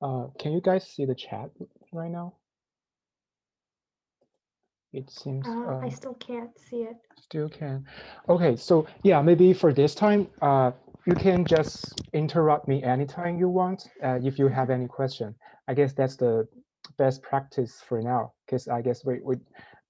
Can you guys see the chat right now? It seems I still can't see it. still can. Okay, so yeah, maybe for this time, you can just interrupt me anytime you want if you have any question. I guess that's the best practice for now, because I guess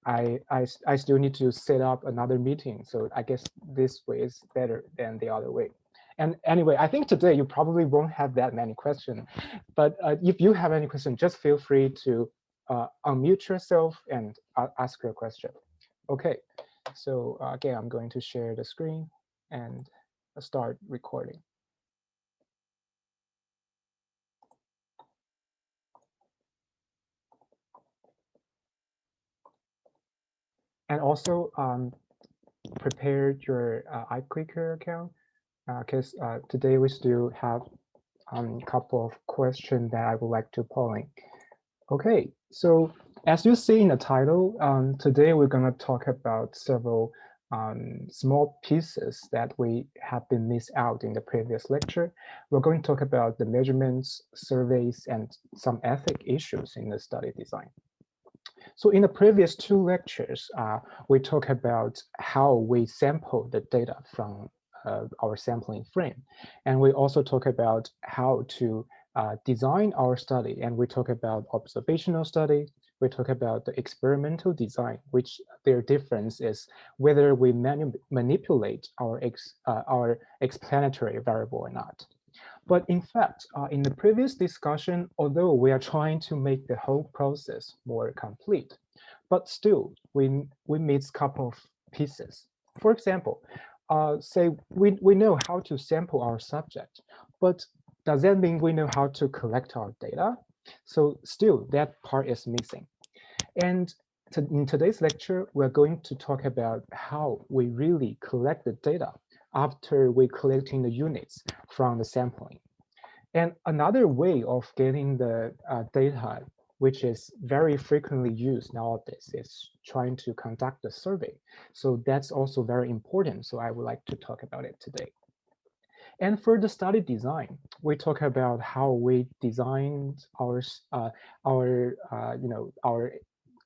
I still need to set up another meeting. So I guess this way is better than the other way. And anyway, I think today you probably won't have that many questions, but if you have any question, just feel free to unmute yourself and ask your question. Okay, so again, I'm going to share the screen and start recording. And also prepare your iClicker account because today we still have a couple of questions that I would like to polling. Okay, so as you see in the title, today we're going to talk about several small pieces that we have been missed out in the previous lecture. We're going to talk about the measurements, surveys, and some ethic issues in the study design. So in the previous two lectures, we talked about how we sample the data from our sampling frame. And we also talk about how to design our study. And we talk about observational study. We talk about the experimental design, which their difference is whether we manipulate our explanatory variable or not. But in fact, in the previous discussion, although we are trying to make the whole process more complete, but still we miss a couple of pieces. For example, say we know how to sample our subject, but does that mean we know how to collect our data? So still that part is missing. And in today's lecture, we're going to talk about how we really collect the data after we collecting the units from the sampling. And another way of getting the data, which is very frequently used nowadays, is trying to conduct a survey. So that's also very important. So I would like to talk about it today. And for the study design, we talk about how we designed our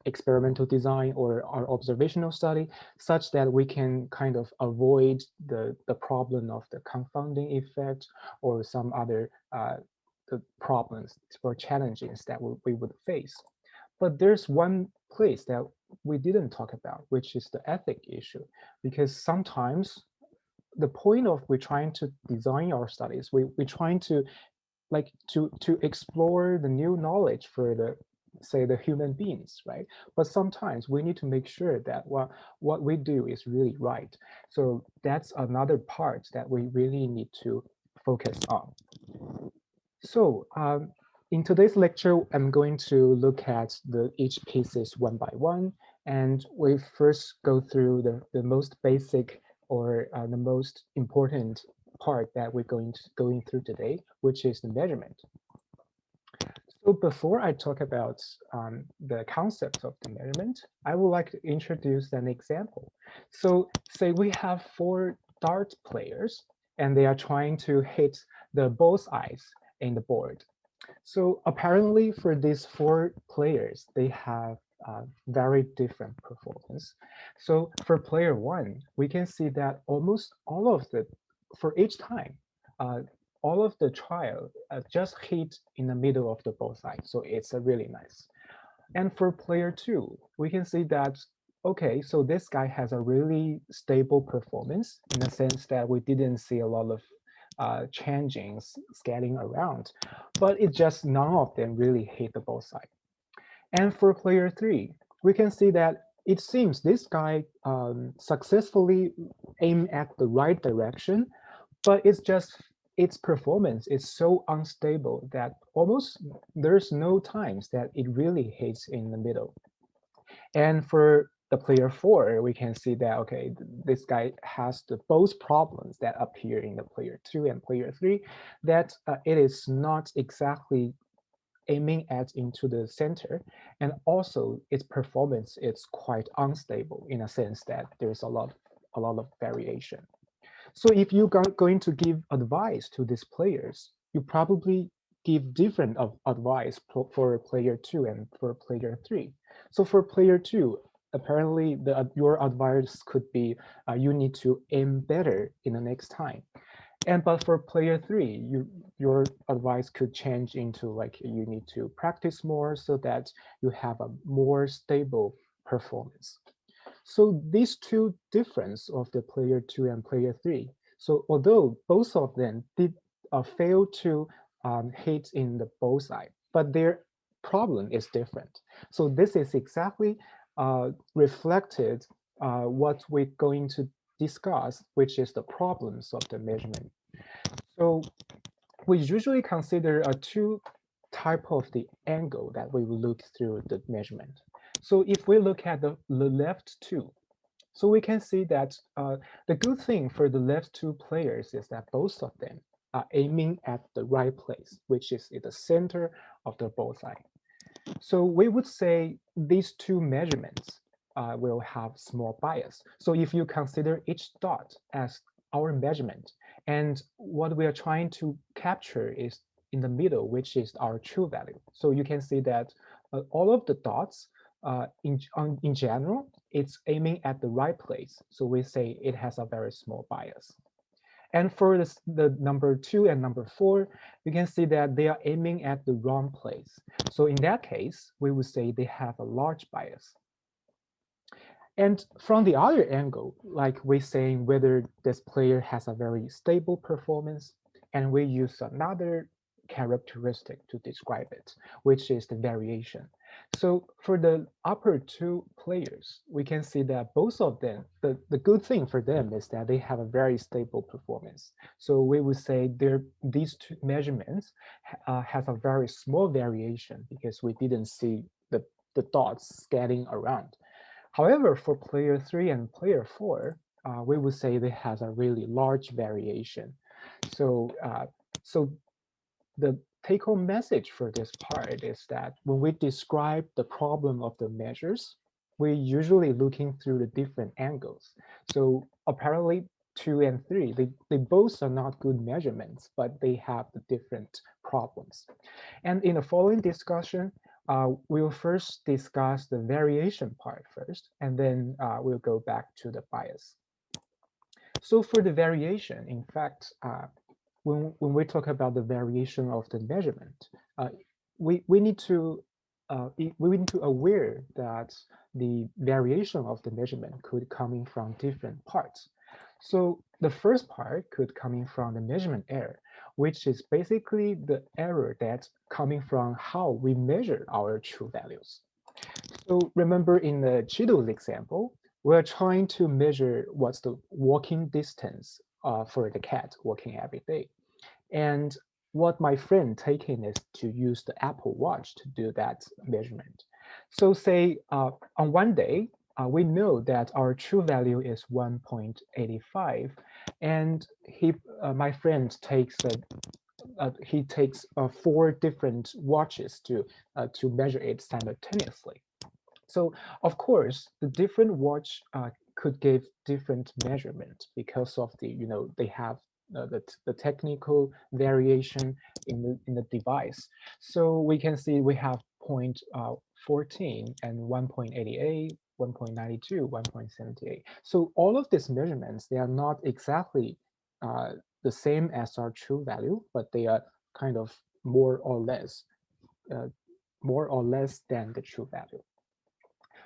experimental design or our observational study such that we can kind of avoid the problem of the confounding effect or some other the problems or challenges that we would face. But there's one place that we didn't talk about, which is the ethic issue, because sometimes the point of we're trying to design our studies, we're trying to to explore the new knowledge for the say the human beings, right? But sometimes we need to make sure that what we do is really right. So that's another part that we really need to focus on. So in today's lecture, I'm going to look at each pieces one by one, and we first go through the most basic or the most important part that we're going through today, which is the measurement. So before I talk about the concept of the measurement, I would like to introduce an example. So say we have four dart players, and they are trying to hit the bullseyes in the board. So apparently for these four players, they have very different performance. So for player one, we can see that almost all of for each time, uh, all of the trial just hit in the middle of the both sides. So it's a really nice. And for player two, we can see that, okay, so this guy has a really stable performance in the sense that we didn't see a lot of changings scattering around, but it just none of them really hit the both side. And for player three, we can see that it seems this guy successfully aimed at the right direction, but it's just its performance is so unstable that almost there's no times that it really hits in the middle. And for the player four, we can see that, okay, this guy has both problems that appear in the player two and player three, that it is not exactly aiming at into the center, and also its performance is quite unstable in a sense that there's a lot of variation. So if you're going to give advice to these players, you probably give different advice for player 2 and for player 3. So for player 2, apparently your advice could be you need to aim better in the next time. And but for player 3, your advice could change into like you need to practice more so that you have a more stable performance. So these two difference of the player 2 and player 3. So although both of them did fail to hit in the bullseye, but their problem is different. So this is exactly reflected what we're going to discuss, which is the problems of the measurement. So we usually consider two type of the angle that we will look through the measurement. So if we look at the left two, so we can see that the good thing for the left two players is that both of them are aiming at the right place, which is at the center of the bullseye. So we would say these two measurements will have small bias. So if you consider each dot as our measurement, and what we are trying to capture is in the middle, which is our true value. So you can see that all of the dots in general, it's aiming at the right place. So we say it has a very small bias. And for the number 2 and number 4, you can see that they are aiming at the wrong place. So in that case, we would say they have a large bias. And from the other angle, like we're saying whether this player has a very stable performance, and we use another characteristic to describe it, which is the variation. So for the upper two players, we can see that both of them, the good thing for them is that they have a very stable performance. So we would say these two measurements has a very small variation because we didn't see the dots scattering around. However, for player 3 and player 4, we would say they has a really large variation. So, so the take-home message for this part is that when we describe the problem of the measures, we're usually looking through the different angles. So apparently 2 and 3, they both are not good measurements, but they have the different problems. And in the following discussion, we'll first discuss the variation part first, and then we'll go back to the bias. So for the variation, in fact, when we talk about the variation of the measurement, we need to aware that the variation of the measurement could coming from different parts. So the first part could coming from the measurement error, which is basically the error that's coming from how we measure our true values. So remember in the Cheetos example, we're trying to measure what's the walking distance for the cat walking every day. And what my friend taken is to use the Apple Watch to do that measurement. So say on one day, we know that our true value is 1.85, and my friend takes he takes 4 different watches to measure it simultaneously. So of course, the different watch could give different measurement because of they have the technical variation in the device. So we can see we have 0.14 and 1.88, 1.92, 1.78. So all of these measurements, they are not exactly the same as our true value, but they are kind of more or less than the true value.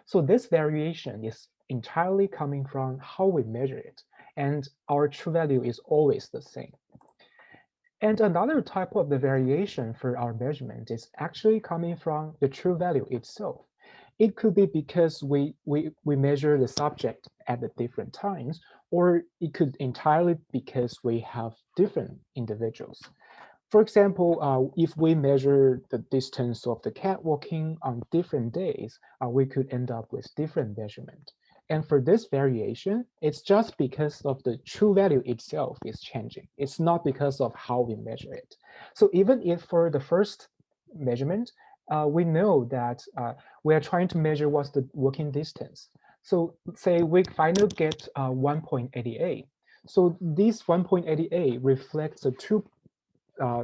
So this variation is entirely coming from how we measure it, and our true value is always the same. And another type of the variation for our measurement is actually coming from the true value itself. It could be because we measure the subject at the different times, or it could entirely because we have different individuals. For example, if we measure the distance of the cat walking on different days, we could end up with different measurement. And for this variation, it's just because of the true value itself is changing. It's not because of how we measure it. So even if for the first measurement, we know that we are trying to measure what's the walking distance. So say we finally get 1.88. So this 1.88 reflects the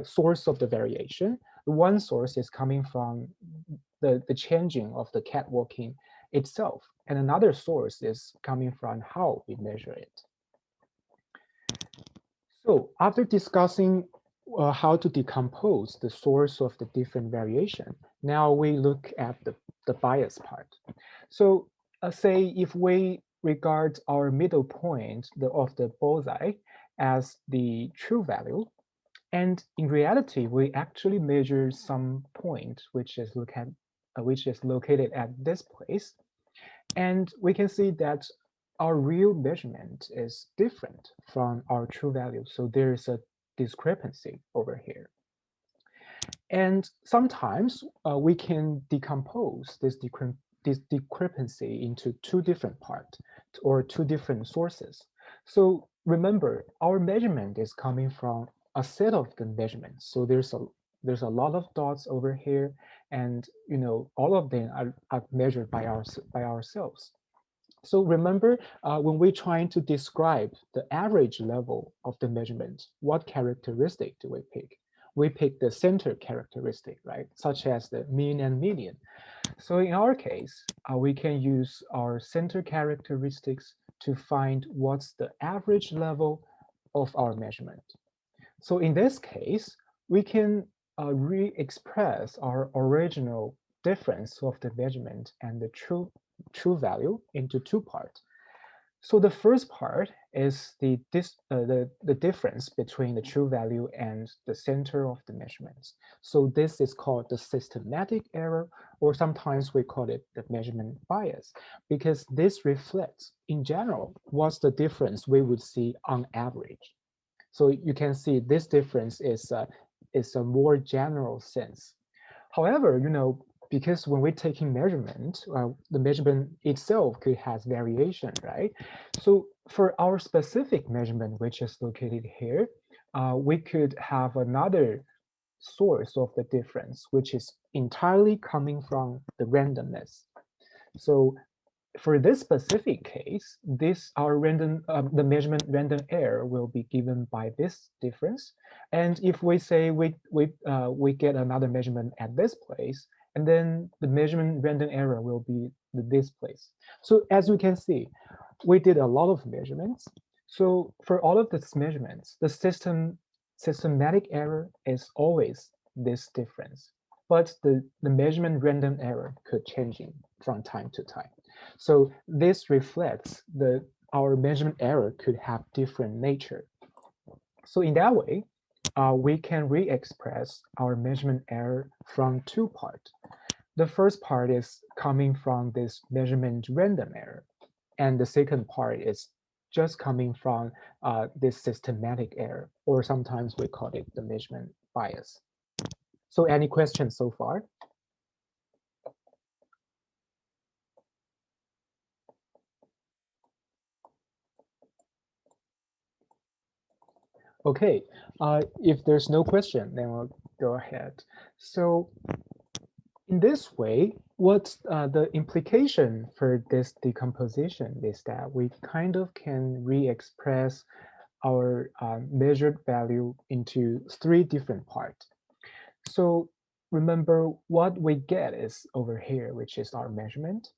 source of the variation. One source is coming from the changing of the cat walking itself, and another source is coming from how we measure it. So after discussing how to decompose the source of the different variation, now we look at the bias part. So say if we regard our middle point of the bullseye as the true value, and in reality, we actually measure some point which is located at this place, and we can see that our real measurement is different from our true value. So there is a discrepancy over here. And sometimes we can decompose this discrepancy into two different parts or two different sources. So remember, our measurement is coming from a set of the measurements. So there's a lot of dots over here, and all of them are measured by ourselves. So remember, when we're trying to describe the average level of the measurement, what characteristic do we pick? We pick the center characteristic, right? Such as the mean and median. So in our case, we can use our center characteristics to find what's the average level of our measurement. So in this case, we can re-express our original difference of the measurement and the true value into two parts. So the first part is the difference between the true value and the center of the measurements. So this is called the systematic error, or sometimes we call it the measurement bias, because this reflects, in general, what's the difference we would see on average. So you can see this difference is a more general sense. However, because when we're taking measurement, the measurement itself could have variation, right? So for our specific measurement, which is located here, we could have another source of the difference, which is entirely coming from the randomness. So for this specific case, the measurement random error will be given by this difference. And if we say we get another measurement at this place, and then the measurement random error will be this place. So as we can see, we did a lot of measurements. So for all of these measurements, the systematic error is always this difference. But the measurement random error could change from time to time. So this reflects our measurement error could have different nature. So in that way, we can re-express our measurement error from two parts. The first part is coming from this measurement random error, and the second part is just coming from this systematic error, or sometimes we call it the measurement bias. So any questions so far? Okay, if there's no question, then we'll go ahead. So in this way, what's the implication for this decomposition is that we kind of can re-express our measured value into three different parts. So remember what we get is over here, which is our measurement.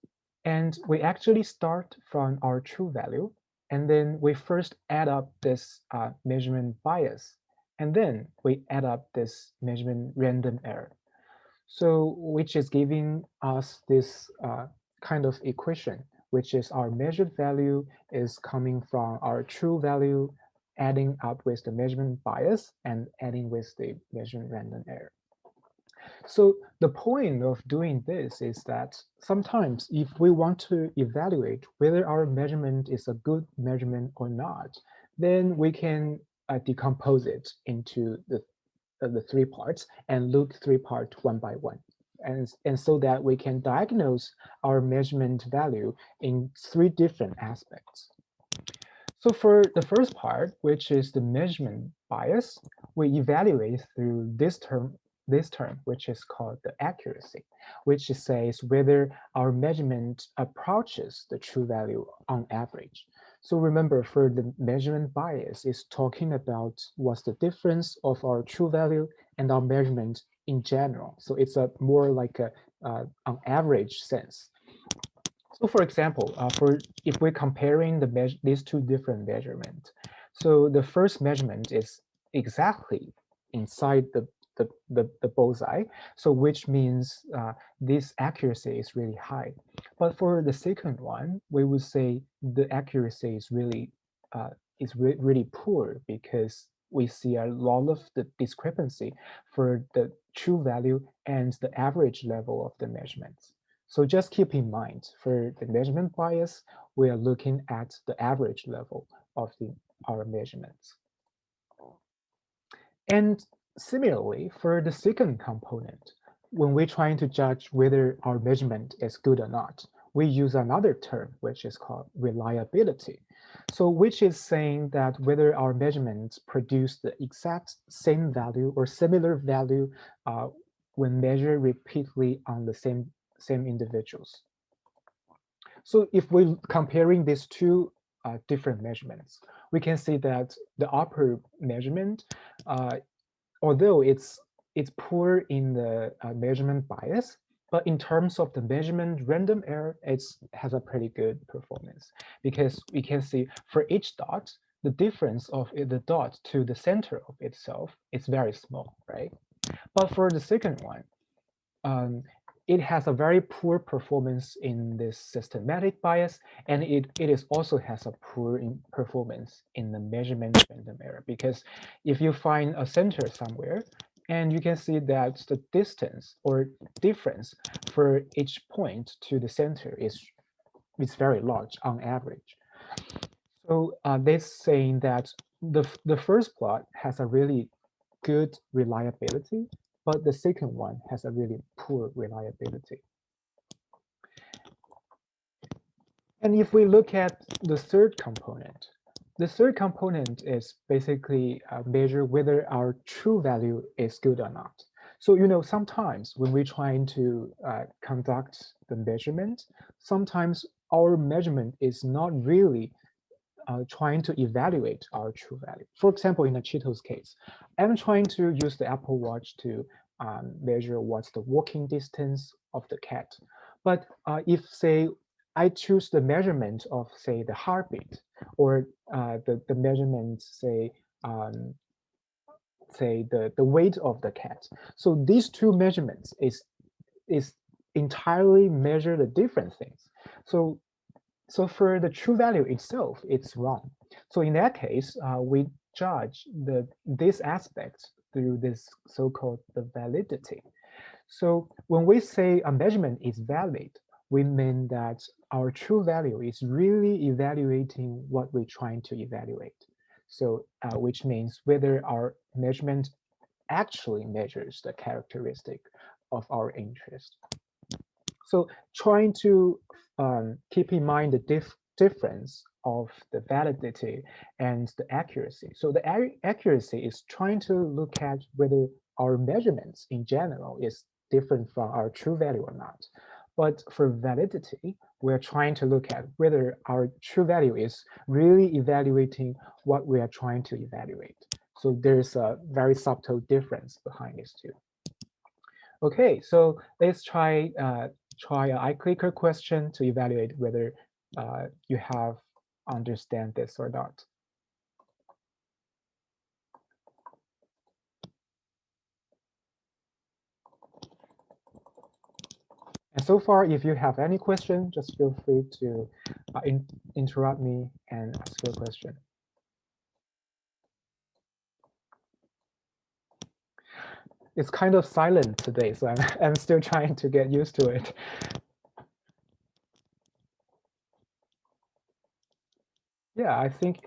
And we actually start from our true value. And then we first add up this measurement bias. And then we add up this measurement random error. So which is giving us this kind of equation, which is our measured value is coming from our true value, adding up with the measurement bias and adding with the measurement random error. So the point of doing this is that sometimes if we want to evaluate whether our measurement is a good measurement or not, then we can decompose it into the three parts and look three parts one by one. And so that we can diagnose our measurement value in three different aspects. So for the first part, which is the measurement bias, we evaluate through this term, which is called the accuracy, which says whether our measurement approaches the true value on average. So remember, for the measurement bias, is talking about what's the difference of our true value and our measurement in general. So it's a more like a an average sense. So for example, for if we're comparing these two different measurements, so the first measurement is exactly inside the bullseye, so which means this accuracy is really high. But for the second one, we would say the accuracy is really poor because we see a lot of the discrepancy for the true value and the average level of the measurements. So just keep in mind, for the measurement bias, we are looking at the average level of our measurements. And similarly, for the second component, when we're trying to judge whether our measurement is good or not, we use another term, which is called reliability. So which is saying that whether our measurements produce the exact same value or similar value when measured repeatedly on the same individuals. So if we're comparing these two different measurements, we can see that the upper measurement, although it's poor in the measurement bias, but in terms of the measurement random error, it has a pretty good performance, because we can see for each dot, the difference of the dot to the center of itself is very small, right? But for the second one, it has a very poor performance in this systematic bias, and it also has a poor performance in the measurement random error, because if you find a center somewhere, and you can see that the distance or difference for each point to the center is very large on average. So this saying that the first plot has a really good reliability, but the second one has a really poor reliability. And if we look at the third component is basically measure whether our true value is good or not. So, sometimes when we're trying to conduct the measurement, sometimes our measurement is not really trying to evaluate our true value. For example, in the Cheetos case, I'm trying to use the Apple Watch to measure what's the walking distance of the cat. But if, say, I choose the measurement of, say, the heartbeat, or the measurement, say, the weight of the cat. So these two measurements is entirely measure the different things. So for the true value itself, it's wrong. So in that case, we judge this aspect through this so-called the validity. So when we say a measurement is valid, we mean that our true value is really evaluating what we're trying to evaluate. So which means whether our measurement actually measures the characteristic of our interest. So trying to keep in mind the difference of the validity and the accuracy. So the accuracy is trying to look at whether our measurements in general is different from our true value or not. But for validity, we're trying to look at whether our true value is really evaluating what we are trying to evaluate. So there's a very subtle difference behind these two. Okay, so let's try an iClicker question to evaluate whether you have understand this or not. And so far, if you have any question, just feel free to interrupt me and ask your question. It's kind of silent today, so I'm still trying to get used to it. Yeah, I think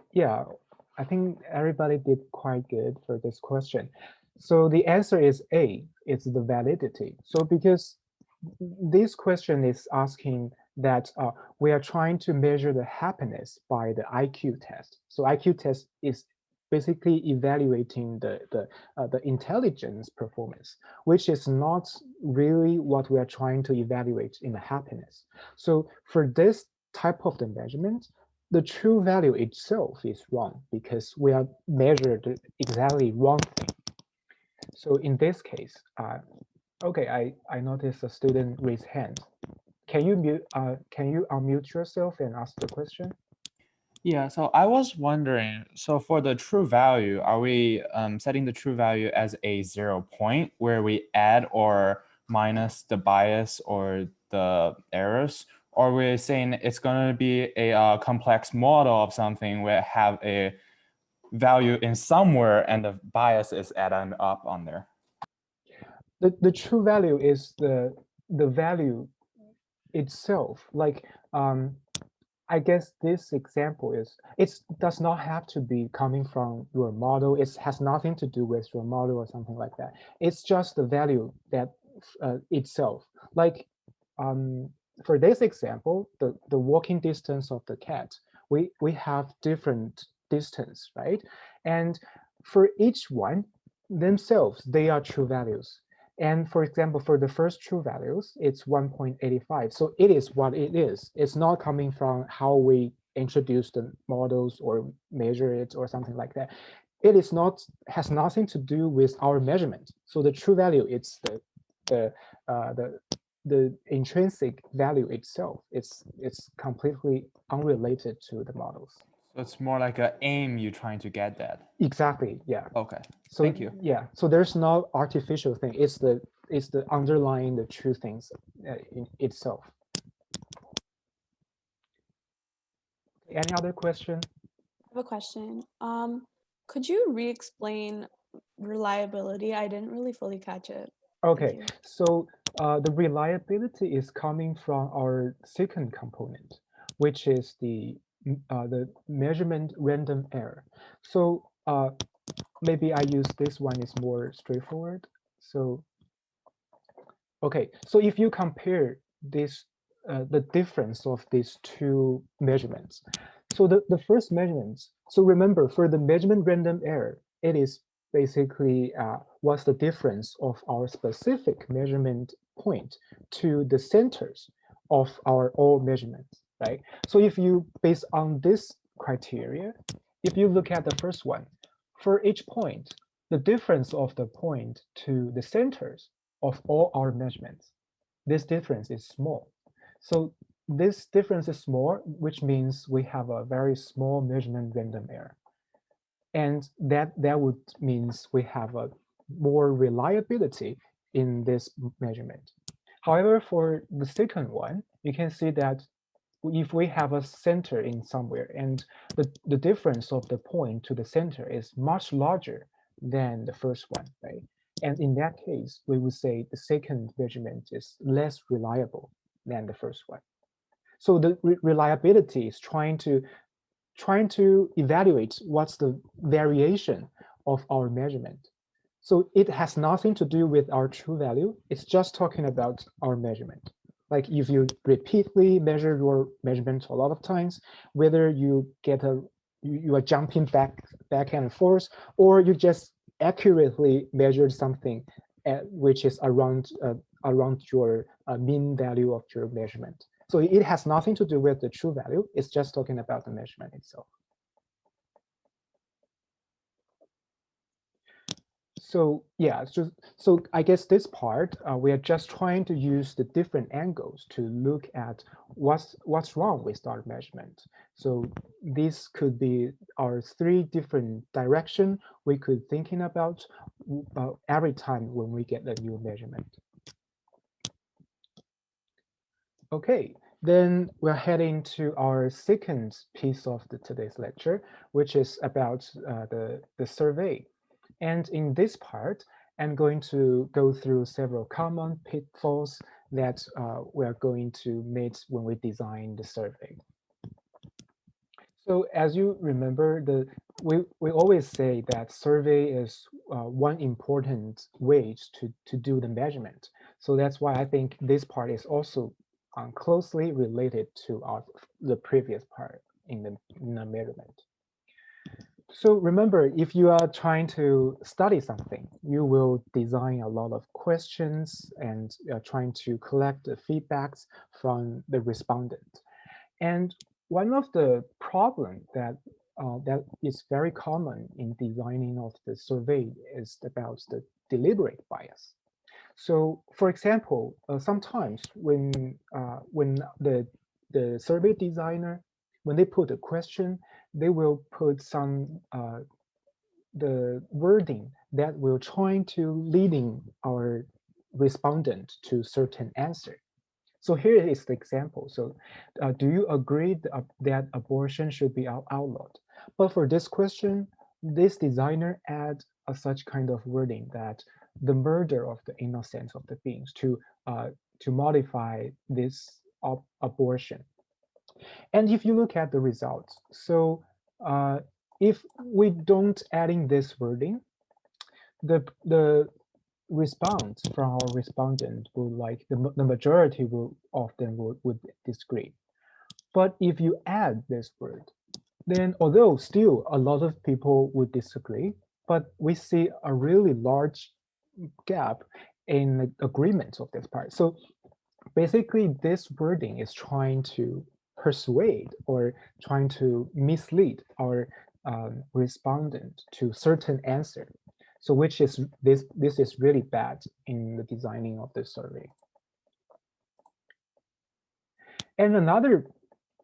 everybody did quite good for this question. So the answer is A, it's the validity. So because this question is asking that we are trying to measure the happiness by the IQ test. So IQ test is basically evaluating the intelligence performance, which is not really what we are trying to evaluate in the happiness. So for this type of the measurement, the true value itself is wrong because we are measured the exactly wrong thing. So in this case, okay, I noticed a student raise hand. Can you unmute yourself and ask the question? Yeah, so I was wondering, so for the true value, are we setting the true value as a 0 point where we add or minus the bias or the errors? Or are we saying it's going to be a complex model of something where have a value in somewhere and the bias is added up on there? The true value is the value itself. Like I guess this example is, it does not have to be coming from your model. It has nothing to do with your model or something like that. It's just the value that itself. Like for this example, the walking distance of the cat, we have different distance, right? And for each one themselves, they are true values. And for example, for the first true values, it's 1.85. So it is what it is. It's not coming from how we introduce the models or measure it or something like that. It is not, has nothing to do with our measurement. So the true value, it's the uh, the the intrinsic value itself. It's completely unrelated to the models. So it's more like an aim you're trying to get that. Exactly. Yeah. Okay. So Thank you. yeah, so there's no artificial thing. It's the underlying the true things in itself. Any other question? I have a question. Could you re-explain reliability? I didn't really fully catch it. Okay, you. so the reliability is coming from our second component, which is the measurement random error. So maybe I use this one is more straightforward. So okay, so if you compare this the difference of these two measurements, so the first measurements, so remember for the measurement random error, it is basically what's the difference of our specific measurement point to the centers of our all measurements, right? So if you base on this criteria, if you look at the first one, for each point, the difference of the point to the centers of all our measurements, this difference is small. So this difference is small, which means we have a very small measurement random error. And that would means we have a more reliability in this measurement. However, for the second one, you can see that if we have a center in somewhere and the difference of the point to the center is much larger than the first one, right? And in that case, we would say the second measurement is less reliable than the first one. So the reliability is trying to evaluate what's the variation of our measurement. So it has nothing to do with our true value. It's just talking about our measurement. Like if you repeatedly measure your measurement a lot of times, whether you get you are jumping back and forth, or you just accurately measured something which is around your mean value of your measurement. So it has nothing to do with the true value. It's just talking about the measurement itself. So yeah, so I guess this part, we are just trying to use the different angles to look at what's wrong with our measurement. So this could be our three different direction we could thinking about every time when we get a new measurement. Okay, then we're heading to our second piece of today's lecture, which is about the survey. And in this part, I'm going to go through several common pitfalls that we're going to meet when we design the survey. So as you remember, we always say that survey is one important way to do the measurement. So that's why I think this part is also closely related to the previous part in the measurement. So remember, if you are trying to study something, you will design a lot of questions and trying to collect the feedbacks from the respondent. And one of the problem that is very common in designing of the survey is about the deliberate bias. So, for example, sometimes when the survey designer, when they put a question, they will put some the wording that will trying to leading our respondent to certain answer. So here is the example. So do you agree that abortion should be outlawed? But for this question, this designer add such kind of wording that the murder of the innocence of the beings to modify this abortion. And if you look at the results, so if we don't adding this wording, the response from our respondent will like the majority will of them would disagree. But if you add this word, then although still a lot of people would disagree, but we see a really large gap in the agreement of this part. So basically this wording is trying to persuade or trying to mislead our respondent to certain answer. So which is this is really bad in the designing of the survey. And another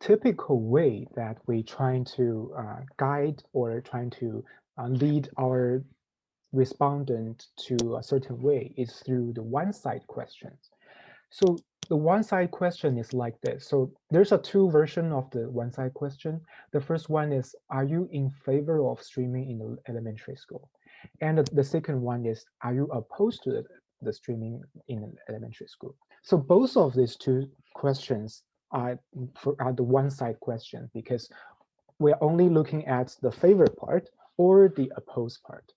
typical way that we trying to guide or trying to lead our respondent to a certain way is through the one-side questions. So the one-side question is like this. So there's a two version of the one-side question. The first one is, are you in favor of streaming in the elementary school? And the second one is, are you opposed to the streaming in elementary school? So both of these two questions are the one-side question because we're only looking at the favor part or the opposed part.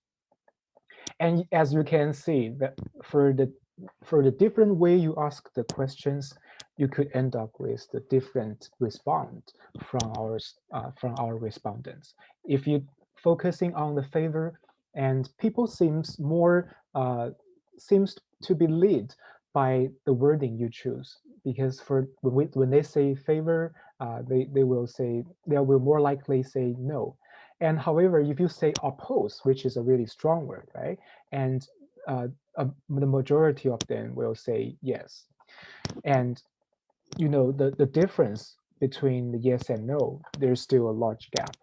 And as you can see, that for the different way you ask the questions, you could end up with the different response from our respondents. If you focusing on the favor, and people seems to be led by the wording you choose, because for when they say favor, they will more likely say no. And however, if you say oppose, which is a really strong word, right? And the majority of them will say yes. And you know the difference between the yes and no, there's still a large gap.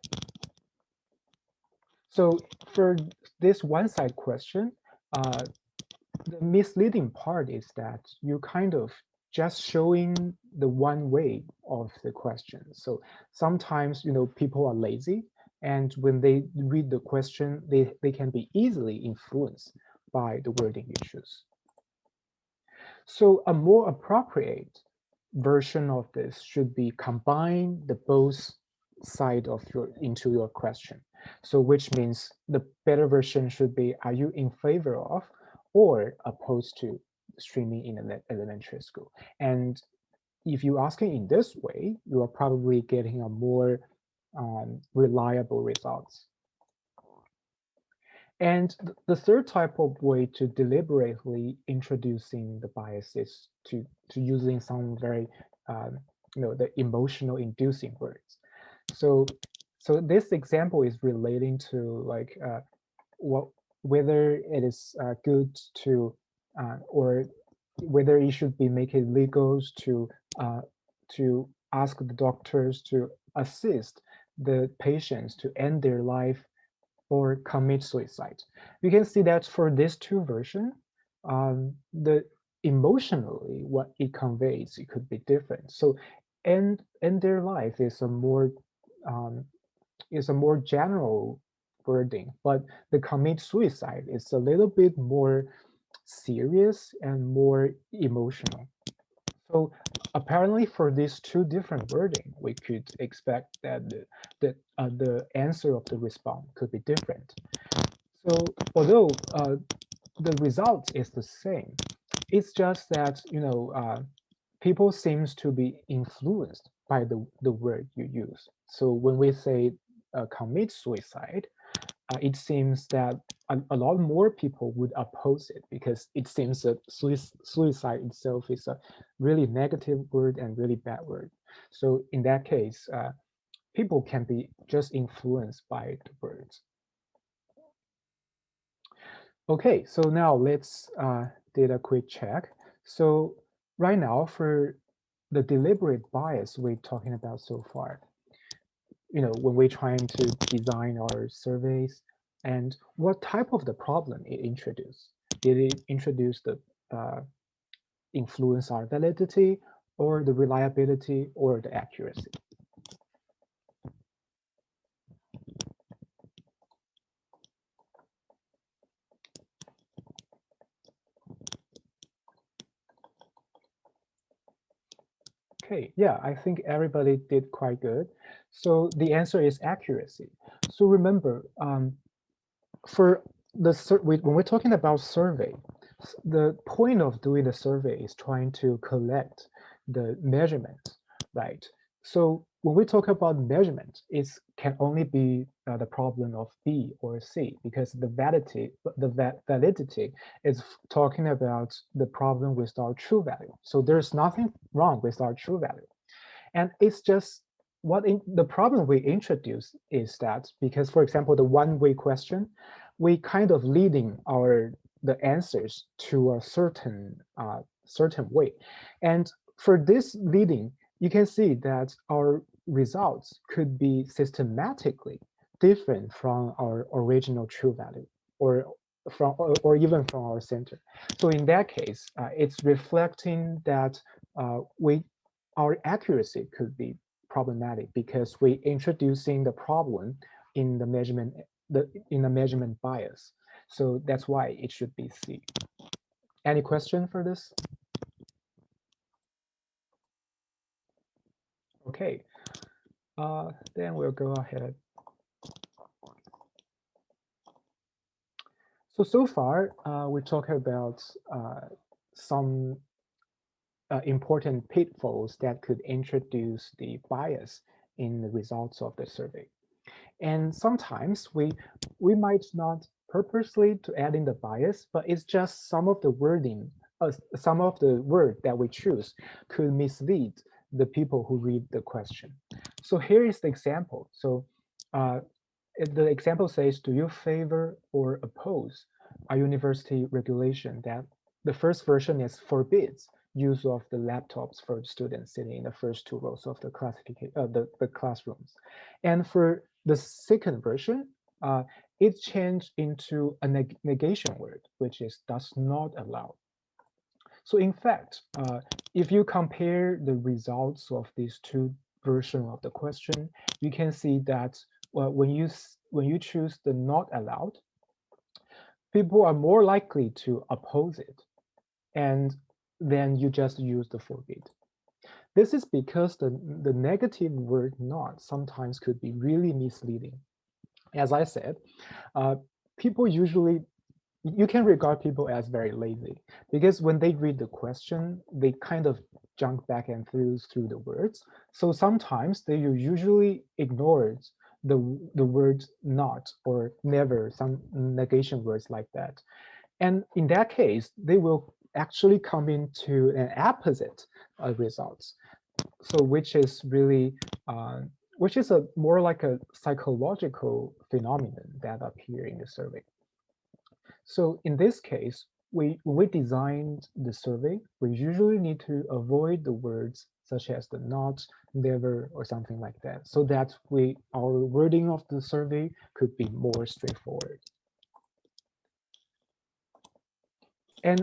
So for this one-side question, the misleading part is that you kind of just showing the one way of the question. So sometimes, you know, people are lazy, and when they read the question, they can be easily influenced by the wording you choose. So a more appropriate version of this should be combine the both side of into your question. So which means the better version should be, are you in favor of or opposed to streaming in an elementary school? And if you're asking in this way, you are probably getting a more reliable results. And the third type of way to deliberately introducing the bias is to using some very, the emotional inducing words. So this example is relating to like whether it is good to or whether it should be make it legal to ask the doctors to assist the patients to end their life or commit suicide. You can see that for these two versions, the emotionally what it conveys, it could be different. So end their life is a more general wording, but the commit suicide is a little bit more serious and more emotional. So apparently for these two different wording, we could expect that the answer of the response could be different. So although the result is the same, it's just that, you know, people seems to be influenced by the word you use. So when we say commit suicide, it seems that a lot more people would oppose it because it seems that suicide itself is a really negative word and really bad word. So in that case, people can be just influenced by the words. Okay, so now let's did a quick check. So right now for the deliberate bias we're talking about so far, when we're trying to design our surveys, and what type of the problem it introduced? Did it introduce the influence our validity, or the reliability, or the accuracy? Okay, yeah, I think everybody did quite good. So the answer is accuracy. So remember, for when we're talking about survey, the point of doing the survey is trying to collect the measurement, right? So when we talk about measurement, it can only be the problem of B or C, because the validity is talking about the problem with our true value. So there's nothing wrong with our true value. And it's just the problem we introduce is that, because for example, the one-way question, we kind of leading the answers to a certain way. And for this leading, you can see that our results could be systematically different from our original true value, or even from our center. So in that case, it's reflecting that our accuracy could be problematic, because we're introducing the problem in the measurement bias. So that's why it should be C. Any question for this? Okay, then we'll go ahead. So far, we talked about some important pitfalls that could introduce the bias in the results of the survey. And sometimes we might not purposely to add in the bias, but it's just some of the wording, some of the word that we choose could mislead the people who read the question. So here is the example. So the example says, do you favor or oppose a university regulation that the first version is forbids use of the laptops for students sitting in the first two rows of the the classrooms. And for the second version, it changed into a negation word, which is does not allow. So in fact, if you compare the results of these two versions of the question, you can see that when you choose the not allowed, people are more likely to oppose it, and then you just use the forbid. This is because the negative word not sometimes could be really misleading. As I said, people usually, you can regard people as very lazy, because when they read the question, they kind of jump back and through the words. So sometimes they usually ignore the word not or never, some negation words like that. And in that case, they will actually come into an opposite results. So which is really, which is a more like a psychological phenomenon that appear in the survey. So in this case, when we designed the survey, we usually need to avoid the words such as the not, never, or something like that, so that our wording of the survey could be more straightforward. And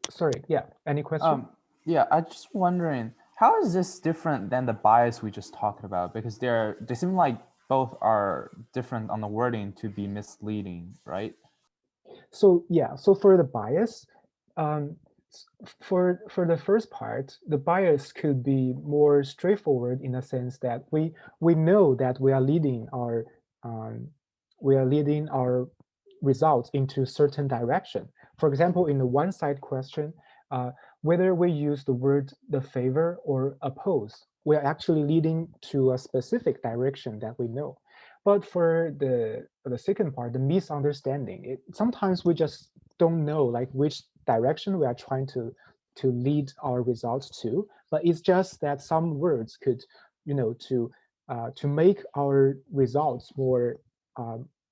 sorry, yeah, any question? Yeah, I'm just wondering, how is this different than the bias we just talked about? Because they seem like both are different on the wording to be misleading, right? So yeah, so for the bias, for the first part, the bias could be more straightforward in the sense that we know that we are leading our results into certain direction. For example, in the one-side question, whether we use the word the favor or oppose, we are actually leading to a specific direction that we know. But for the second part, the misunderstanding, sometimes we just don't know like which direction we are trying to to lead our results to, but it's just that some words could, to make our results more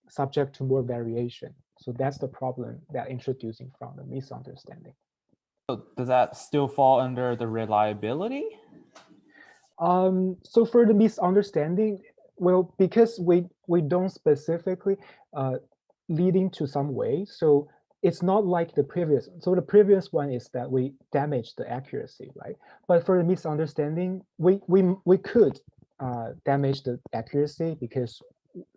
subject to more variation. So that's the problem that introducing from the misunderstanding. So does that still fall under the reliability? So for the misunderstanding, well, because we don't specifically leading to some way, so it's not like the previous. So the previous one is that we damage the accuracy, right? But for the misunderstanding, we could damage the accuracy because,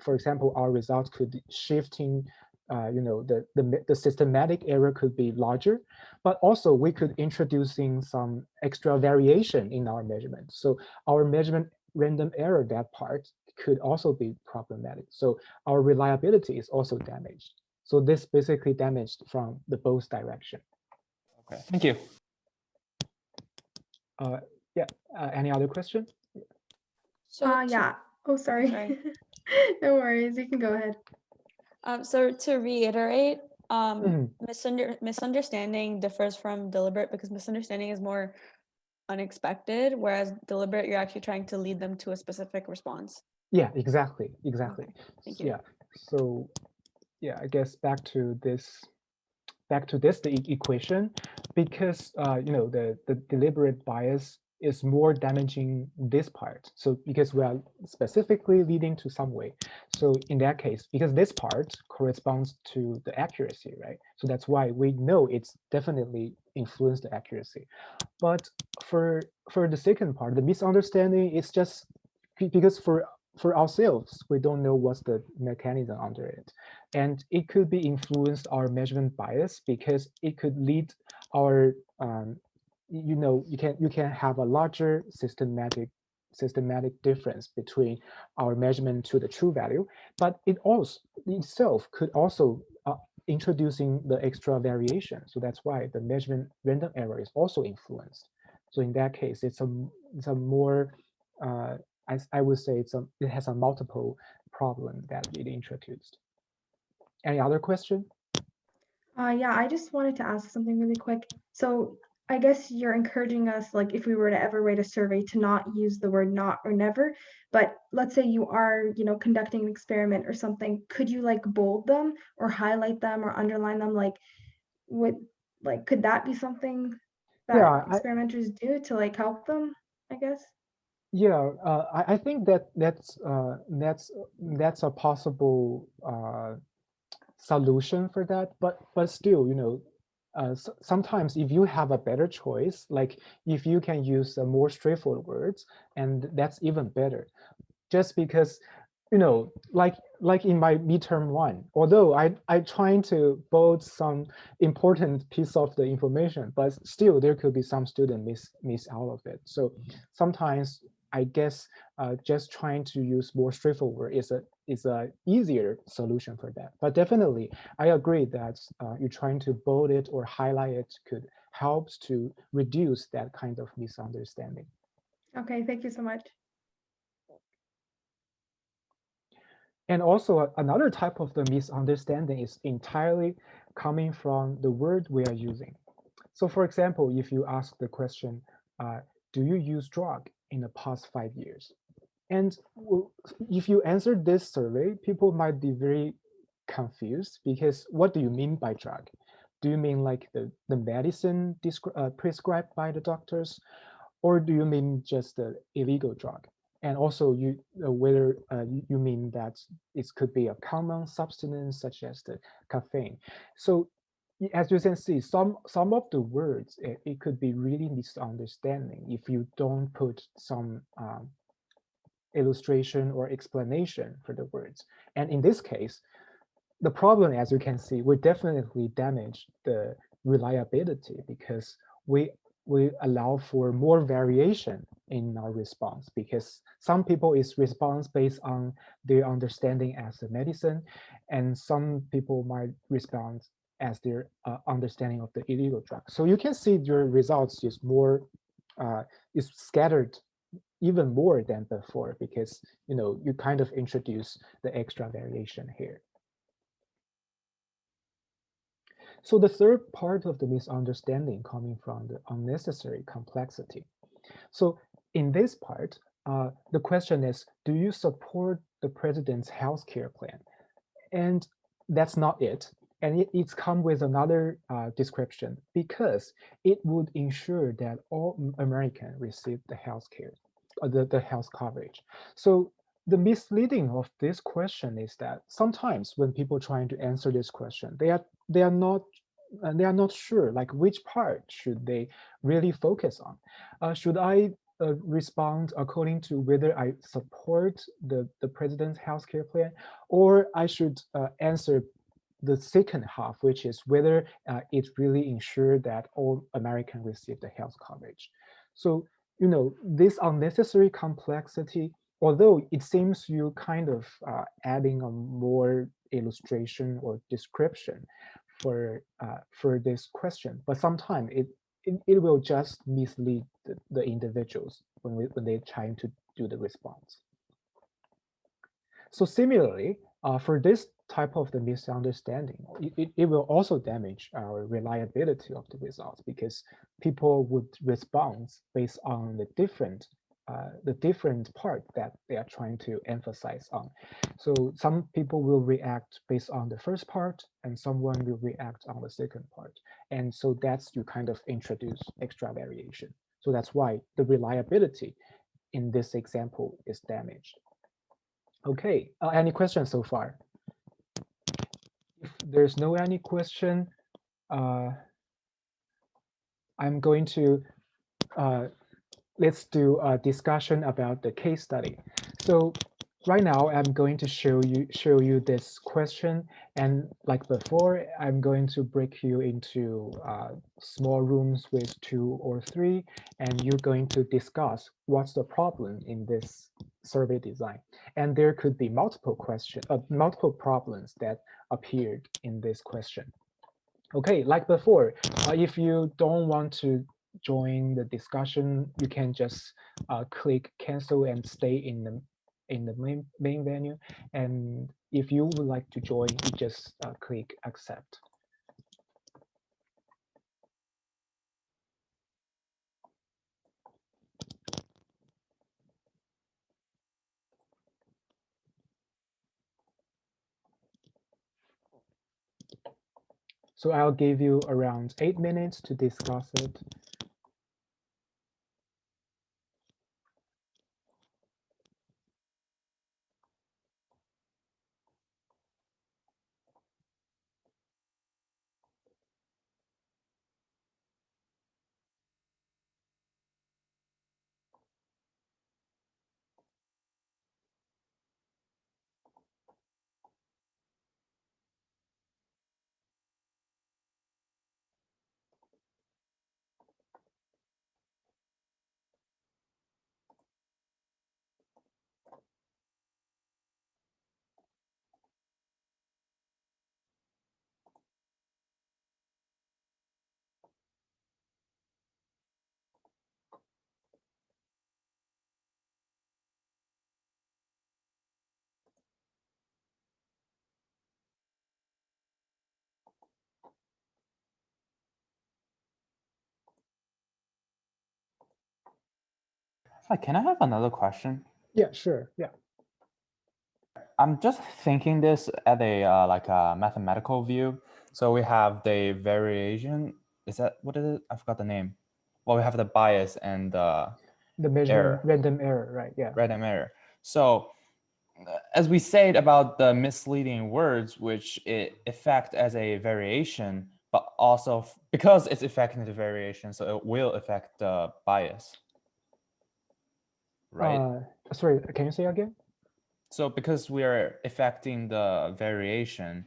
for example, our results could be shifting. The systematic error could be larger, but also we could introducing some extra variation in our measurement. So our measurement random error, that part could also be problematic. So our reliability is also damaged. So this basically damaged from the both direction. Okay, thank you. Yeah, any other question? So Yeah. Oh, sorry. Sorry. No worries. You can go ahead. So to reiterate, Mhm. misunderstanding differs from deliberate because misunderstanding is more unexpected, whereas deliberate, you're actually trying to lead them to a specific response. Yeah, exactly. Okay, thank you. Yeah. So yeah, I guess back to this the equation, because the deliberate bias is more damaging this part. So because we are specifically leading to some way. So in that case, because this part corresponds to the accuracy, right? So that's why we know it's definitely influenced the accuracy. But for the second part, the misunderstanding is just because for ourselves, we don't know what's the mechanism under it. And it could be influenced our measurement bias because it could lead our, you can have a larger systematic difference between our measurement to the true value, but it also itself could also introducing the extra variation. So that's why the measurement random error is also influenced. So in that case, it's a more I would say it has a multiple problem that it introduced. Any other question? Yeah, I just wanted to ask something really quick. So I guess you're encouraging us, like if we were to ever write a survey, to not use the word not or never. But let's say you are, conducting an experiment or something. Could you like bold them or highlight them or underline them? Could that be something that Yeah, experimenters do to like help them, I guess? yeah, I think that's a possible solution for that. But still, sometimes if you have a better choice, like if you can use more straightforward words, and that's even better. Just because, like in my midterm one, although I trying to bold some important piece of the information, but still there could be some student miss out of it. So sometimes I guess just trying to use more straightforward is a easier solution for that. But definitely, I agree that you trying to bold it or highlight it could helps to reduce that kind of misunderstanding. Okay, thank you so much. And also another type of the misunderstanding is entirely coming from the word we are using. So for example, if you ask the question, do you use drug in the past 5 years? And if you answer this survey, people might be very confused because what do you mean by drug? Do you mean like the medicine prescribed by the doctors? Or do you mean just the illegal drug? And also, whether you mean that it could be a common substance such as the caffeine. So as you can see, some of the words it could be really misunderstanding if you don't put some illustration or explanation for the words. And in this case, the problem, as you can see, we definitely damage the reliability because we allow for more variation in our response, because some people is response based on their understanding as a medicine, and some people might respond as their understanding of the illegal drug. So you can see your results is more is scattered even more than before because you kind of introduce the extra variation here. So the third part of the misunderstanding coming from the unnecessary complexity. So in this part, the question is, do you support the president's healthcare plan? And that's not it. And it's come with another description, because it would ensure that all Americans receive the health care, the health coverage. So the misleading of this question is that sometimes when people trying to answer this question, they are not they are not sure like which part should they really focus on. Should I respond according to whether I support the president's healthcare plan, or I should answer the second half, which is whether it really ensures that all Americans receive the health coverage. So, this unnecessary complexity, although it seems you kind of adding a more illustration or description for this question, but sometimes it will just mislead the individuals when they're trying to do the response. So similarly, for this type of the misunderstanding, it will also damage our reliability of the results, because people would respond based on the different part that they are trying to emphasize on. So some people will react based on the first part, and someone will react on the second part. And so that's you kind of introduce extra variation. So that's why the reliability in this example is damaged. Okay, any questions so far? If there's no any question, I'm going to let's do a discussion about the case study. So right now I'm going to show you this question, and like before, I'm going to break you into small rooms with 2 or 3, and you're going to discuss what's the problem in this survey design. And there could be multiple problems that appeared in this question. Okay, like before, if you don't want to join the discussion, you can just click cancel and stay in the main menu. And if you would like to join, you just click accept. So I'll give you around 8 minutes to discuss it. Can I have another question? Yeah, sure. Yeah. I'm just thinking this at a like a mathematical view. So we have the variation. Is that what is it? I forgot the name. Well, we have the bias and the measurement random error, right? Yeah. Random error. So as we said about the misleading words, which it affect as a variation, but also because it's affecting the variation, so it will affect the bias, right? Sorry, can you say again? So because we are affecting the variation,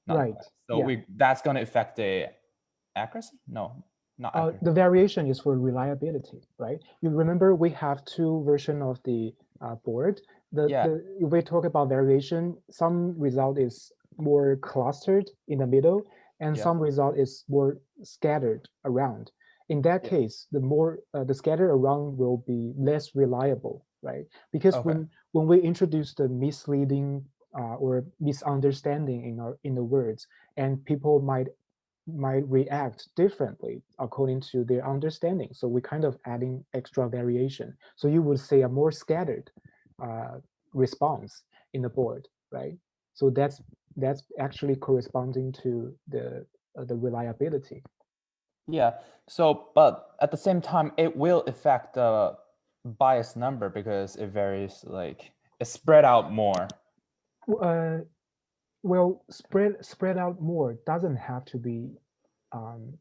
right? So that's going to affect the accuracy? No, not accuracy. The variation is for reliability, right? You remember we have 2 versions of the board. If we talk about variation, some result is more clustered in the middle, and some result is more scattered around. In that case, the more the scattered around will be less reliable, right? Because when we introduce the misleading or misunderstanding in the words, and people might might react differently according to their understanding. So we kind of adding extra variation. So you would say a more scattered uh, response in the board, right? So that's actually corresponding to the reliability. Yeah. So, but at the same time, it will affect the bias number because it varies, like it's spread out more. Uh, well, spread out more doesn't have to be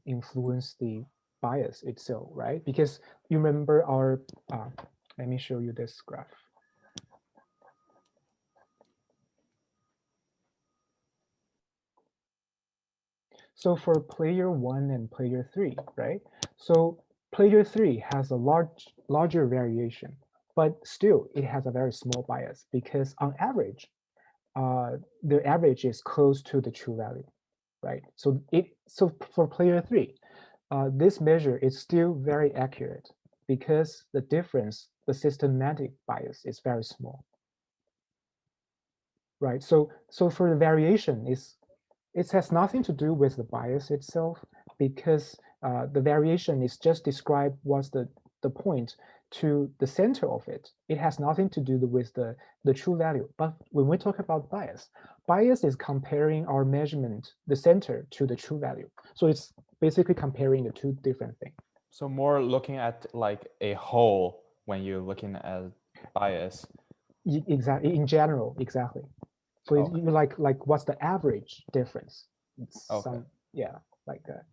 influence the bias itself, right? Because you remember our, let me show you this graph. So for player 1 and player 3, right? So player 3 has a larger variation, but still it has a very small bias because on average, the average is close to the true value, right? So for player 3, this measure is still very accurate because the difference, the systematic bias is very small, right? So for the variation, it has nothing to do with the bias itself because the variation is just describe what's the point to the center of it. It has nothing to do with the true value. But when we talk about bias is comparing our measurement, the center to the true value. So it's basically comparing the two different things. So more looking at like a whole when you're looking at bias. Exactly, in general, exactly. So Okay. you like what's the average difference? It's Okay. yeah, like that.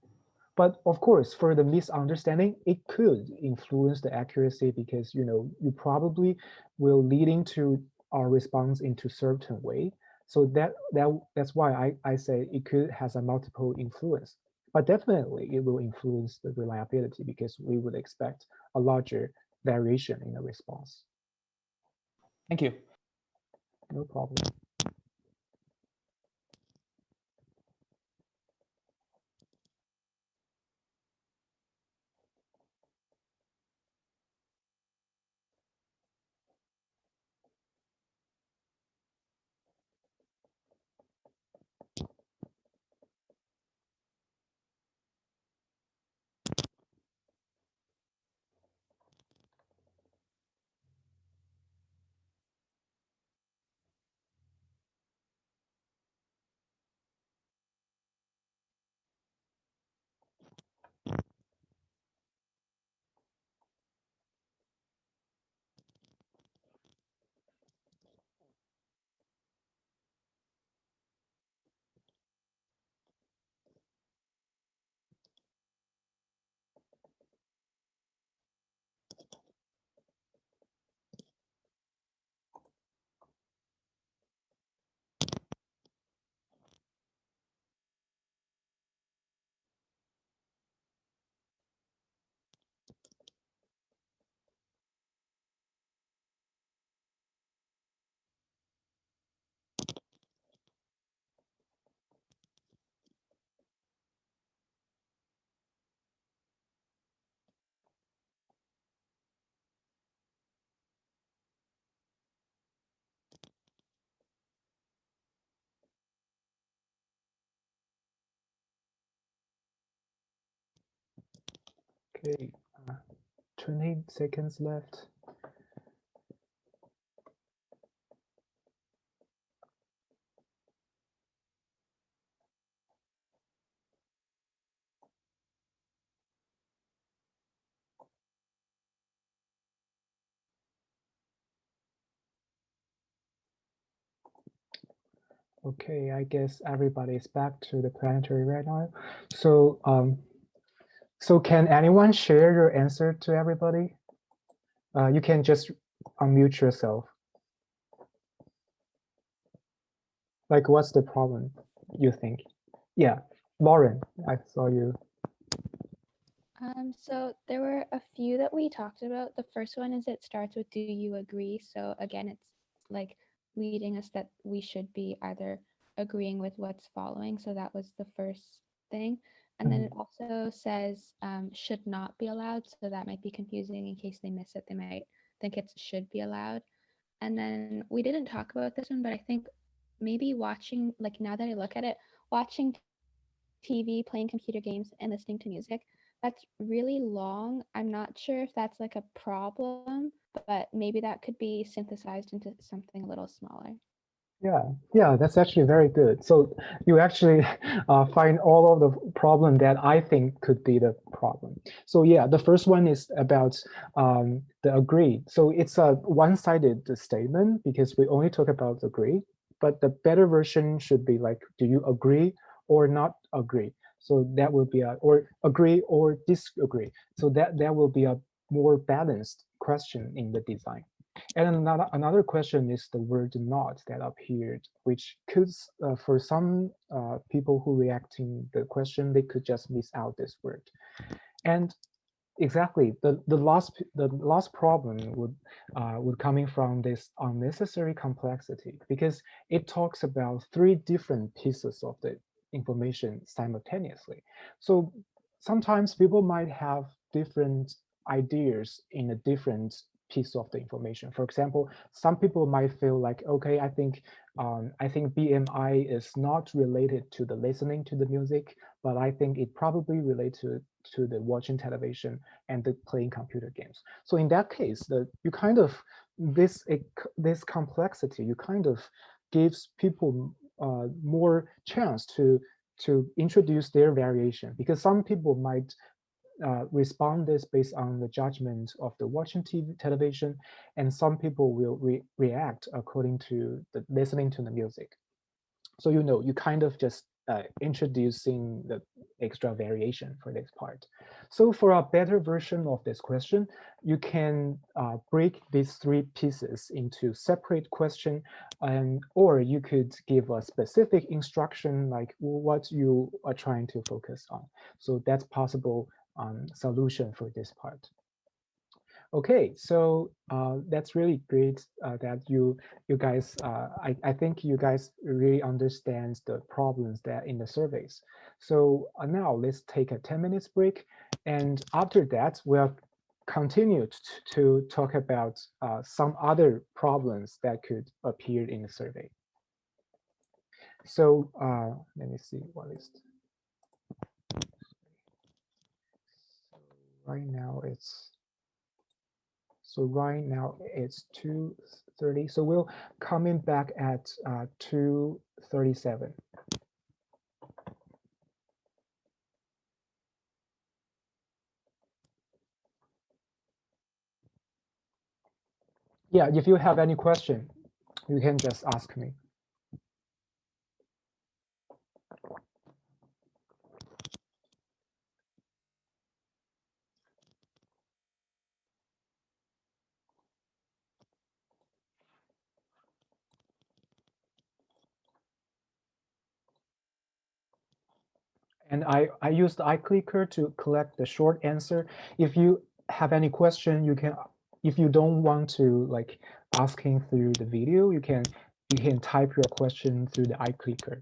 But of course, for the misunderstanding, it could influence the accuracy because you probably will leading to our response into certain way. So that's why I say it could has a multiple influence. But definitely it will influence the reliability because we would expect a larger variation in the response. Thank you. No problem. Okay, 20 seconds left. Okay, I guess everybody is back to the planetary right now. So can anyone share your answer to everybody? You can just unmute yourself. Like, what's the problem, you think? Yeah, Lauren, I saw you. So there were a few that we talked about. The first one is it starts with "Do you agree?" So again, it's like leading us that we should be either agreeing with what's following. So that was the first thing. And then it also says should not be allowed. So that might be confusing in case they miss it. They might think it should be allowed. And then we didn't talk about this one, but I think maybe watching, like now that I look at it, watching TV, playing computer games, and listening to music. That's really long. I'm not sure if that's like a problem, but maybe that could be synthesized into something a little smaller. Yeah, that's actually very good. So you actually find all of the problem that I think could be the problem. So yeah, the first one is about the agree. So it's a one-sided statement because we only talk about agree, but the better version should be like, do you agree or not agree? So that will be or agree or disagree. So that will be a more balanced question in the design. And another question is the word not that appeared, which could, for some people who reacting the question, they could just miss out this word. And exactly, the last problem would coming from this unnecessary complexity because it talks about three different pieces of the information simultaneously. So sometimes people might have different ideas in a different piece of the information. For example, some people might feel like, okay, I think BMI is not related to the listening to the music, but I think it probably related to the watching television and the playing computer games. So in that case, you kind of this complexity, you kind of gives people more chance to introduce their variation because some people might respond this based on the judgment of the watching television, and some people will react according to the listening to the music. So you kind of just introducing the extra variation for this part. So for a better version of this question, you can break these three pieces into separate question, and or you could give a specific instruction like what you are trying to focus on. So that's possible solution for this part. Okay, so that's really great that you guys I think you guys really understand the problems that in the surveys. So now let's take a 10 minutes break, and after that we'll continue to talk about some other problems that could appear in the survey. So let me see what is. So right now it's 2:30. So we'll coming back at 2:37. Yeah, if you have any question, you can just ask me. And I used iClicker to collect the short answer. If you have any question, you can, if you don't want to like asking through the video, you can type your question through the iClicker.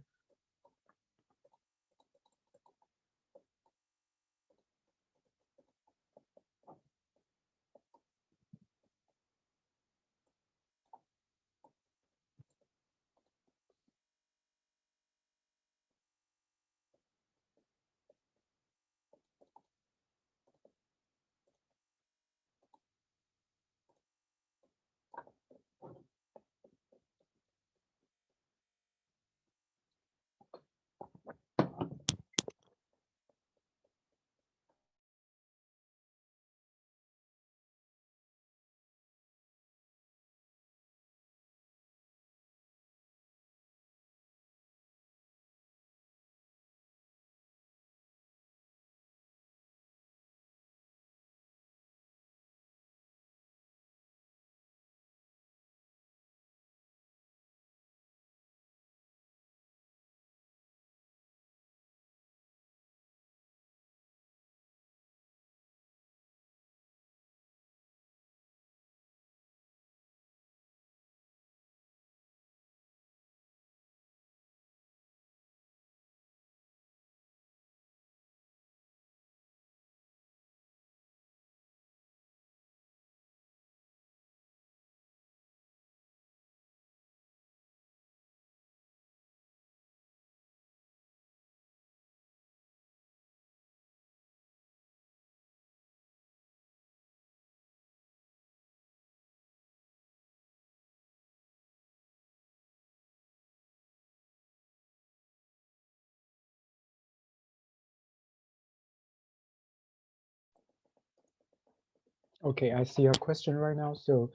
Okay, I see a question right now. So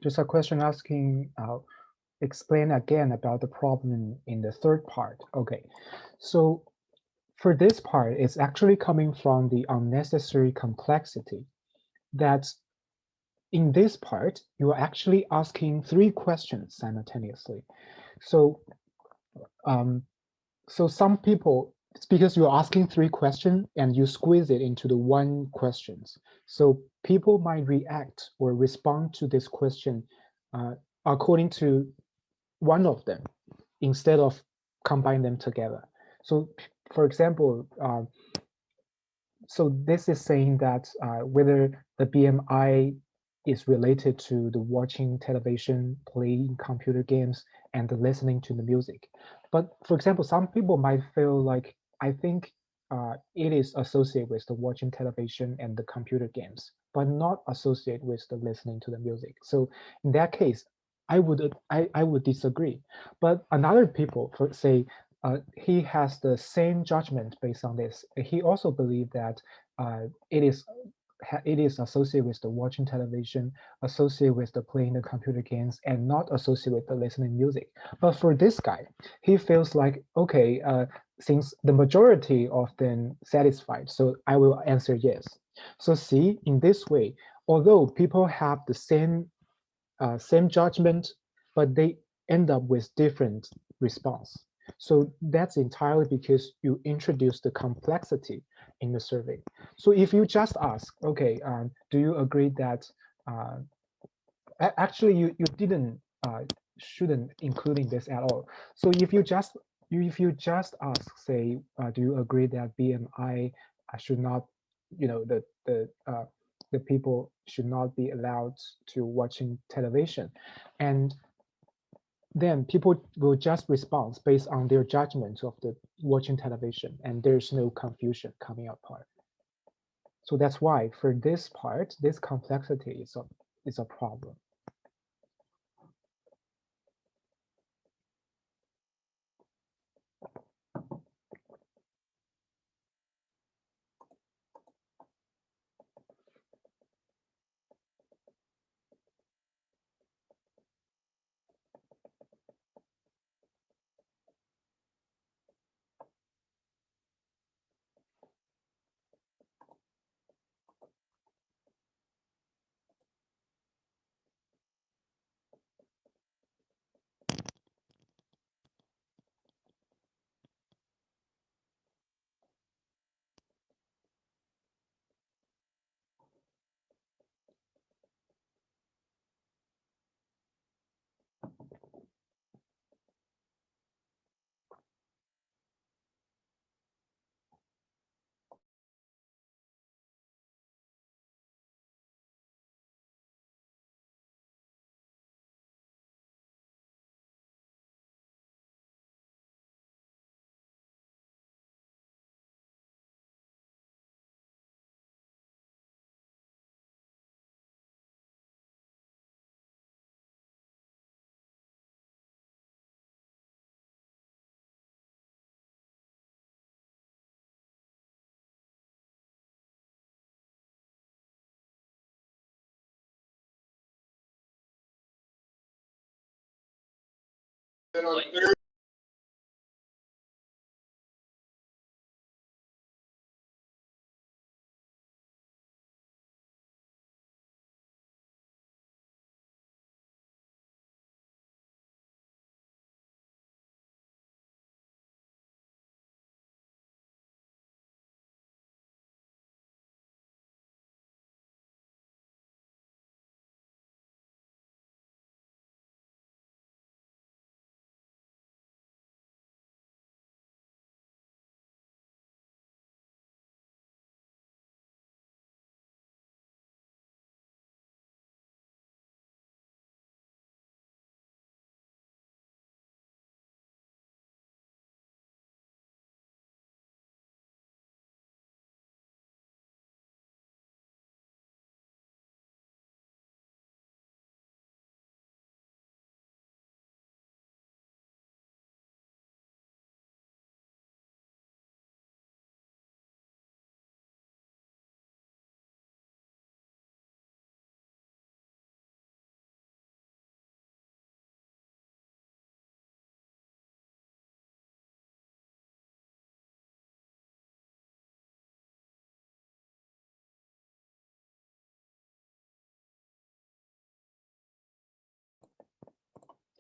just a question asking, explain again about the problem in the third part. Okay, so for this part, it's actually coming from the unnecessary complexity that in this part, you're actually asking 3 questions simultaneously. So, so some people, it's because you're asking 3 questions and you squeeze it into the 1 questions. So people might react or respond to this question according to one of them instead of combine them together. So for example, so this is saying that whether the BMI is related to the watching television, playing computer games, and the listening to the music. But for example, some people might feel like, I think it is associated with the watching television and the computer games, but not associated with the listening to the music. So in that case, I would disagree. But another people, for say, he has the same judgment based on this. He also believed that it is associated with the watching television, associated with the playing the computer games, and not associated with the listening music. But for this guy, he feels like, okay, since the majority of them satisfied, so I will answer yes. So see, in this way, although people have the same judgment, but they end up with different response. So that's entirely because you introduce the complexity in the survey. So if you just ask, okay, do you agree that uh, actually you didn't shouldn't including this at all. So if you just ask, say, do you agree that BMI should not, the people should not be allowed to watching television, and then people will just respond based on their judgment of the watching television, and there's no confusion coming apart. So that's why for this part, this complexity is a problem.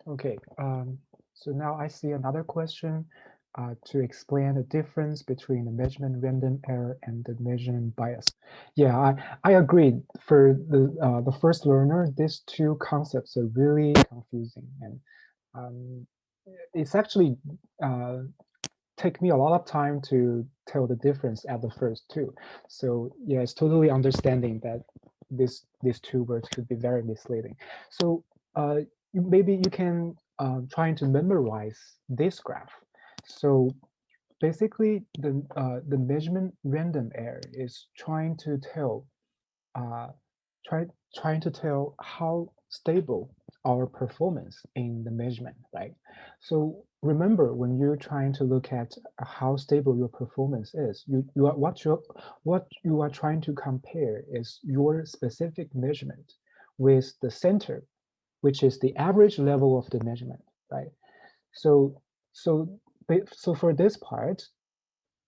Okay, so now I see another question to explain the difference between the measurement random error and the measurement bias. Yeah, I agree. For the first learner, these two concepts are really confusing, and um, it's actually take me a lot of time to tell the difference at the first two. So yeah, it's totally understanding that these two words could be very misleading. So maybe you can try to memorize this graph. So basically, the measurement random error is trying to tell uh, trying to tell how stable our performance in the measurement, right? So remember, when you're trying to look at how stable your performance is, what you are trying to compare is your specific measurement with the center, which is the average level of the measurement, right? So so so for this part,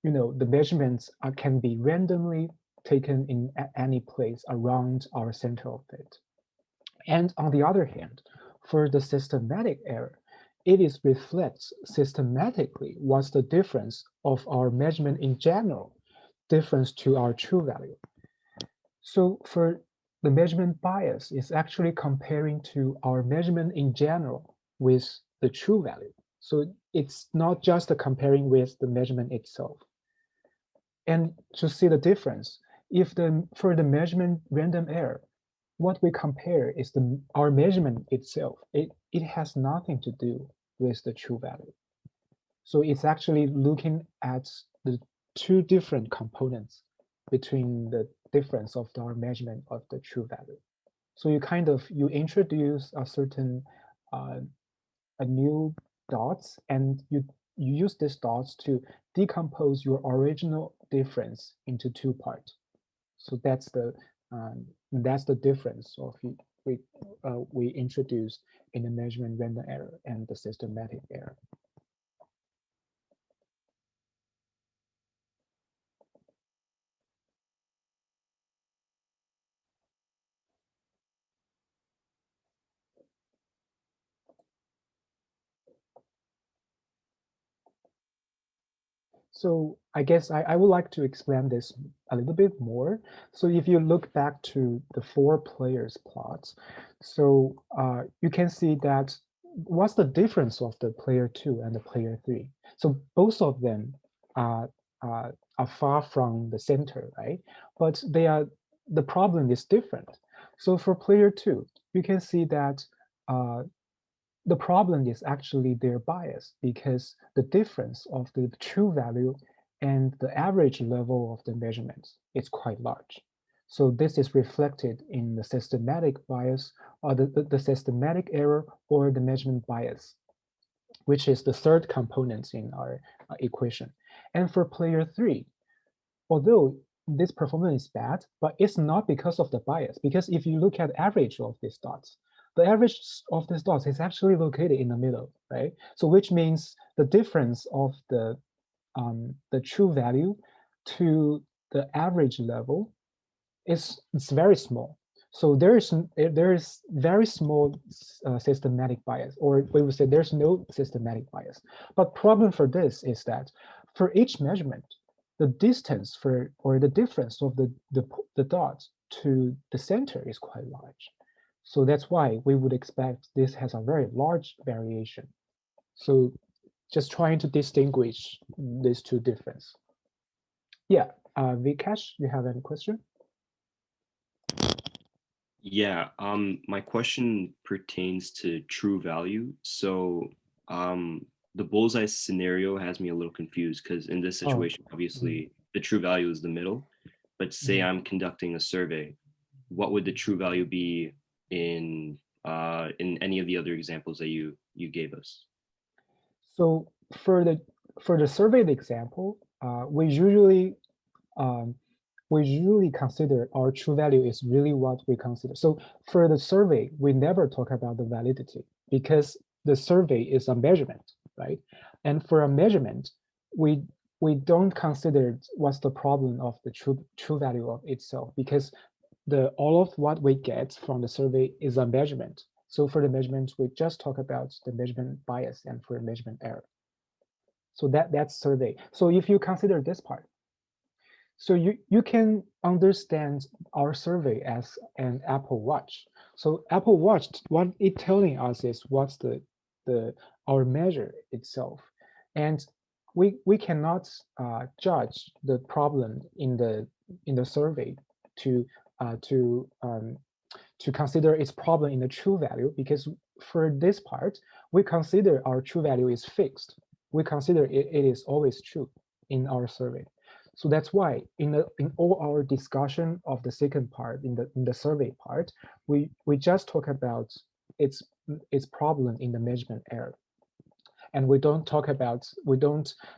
the measurements can be randomly taken in any place around our center of it. And on the other hand, for the systematic error, it is reflects systematically what's the difference of our measurement in general, difference to our true value. So for the measurement bias is actually comparing to our measurement in general with the true value. So it's not just comparing with the measurement itself. And to see the difference, if for the measurement random error, what we compare is our measurement itself. It has nothing to do with the true value. So it's actually looking at the two different components between the difference of our measurement of the true value. So you introduce a certain a new dots, and you use these dots to decompose your original difference into two parts. So that's the difference of we introduced in the measurement random error and the systematic error. So I guess I would like to explain this a little bit more. So if you look back to the 4 players plots, so you can see that what's the difference of the player 2 and the player 3? So both of them are far from the center, right? But the problem is different. So for player 2, you can see that the problem is actually their bias, because the difference of the true value and the average level of the measurements is quite large. So this is reflected in the systematic bias, or the systematic error, or the measurement bias, which is the third component in our equation. And for player 3, although this performance is bad, but it's not because of the bias. Because if you look at average of these dots, the average of these dots is actually located in the middle, right? So which means the difference of the true value to the average level is very small. So there is very small systematic bias, or we would say there's no systematic bias. But problem for this is that for each measurement, the distance or the difference of the dots to the center is quite large. So that's why we would expect this has a very large variation. So just trying to distinguish these two differences. Yeah, Vikash, you have any question? Yeah, my question pertains to true value. So the bullseye scenario has me a little confused, because in this situation, obviously the true value is the middle. But say I'm conducting a survey, what would the true value be in any of the other examples that you gave us? So for the surveyed example, we usually consider our true value is really what we consider. So for the survey, we never talk about the validity, because the survey is a measurement, right? And for a measurement, we don't consider what's the problem of the true value of itself, because all of what we get from the survey is a measurement. So for the measurement, we just talk about the measurement bias and for measurement error. So that's survey. So if you consider this part, so you can understand our survey as an Apple Watch. So Apple Watch, what it telling us is what's our measure itself, and we cannot judge the problem in the survey to consider its problem in the true value, because for this part we consider our true value is fixed. We consider it is always true in our survey. So that's why in all our discussion of the second part, in the survey part, we just talk about its problem in the measurement error, and we don't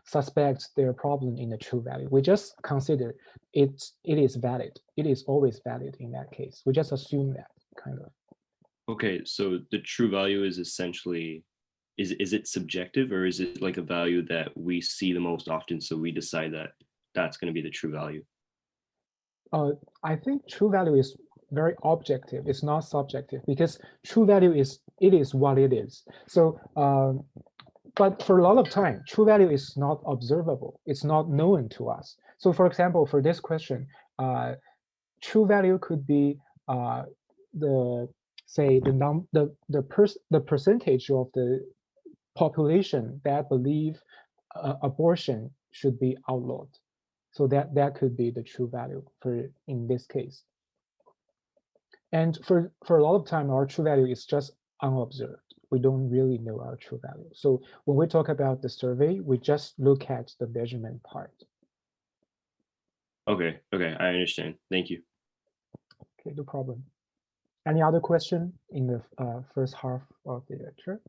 suspect their problem in the true value. We just consider it is valid. It is always valid in that case. We just assume that kind of. Okay, so the true value is essentially, is it subjective, or is it like a value that we see the most often, so we decide that that's going to be the true value? I think true value is very objective. It's not subjective, because true value is what it is. So, but for a lot of time, true value is not observable. It's not known to us. So, for example, for this question, true value could be the percentage of the population that believe abortion should be outlawed. So that could be the true value for in this case. And for a lot of time, our true value is just unobserved. We don't really know our true value. So when we talk about the survey, we just look at the measurement part. Okay, I understand. Thank you. Okay, no problem. Any other question in the first half of the lecture?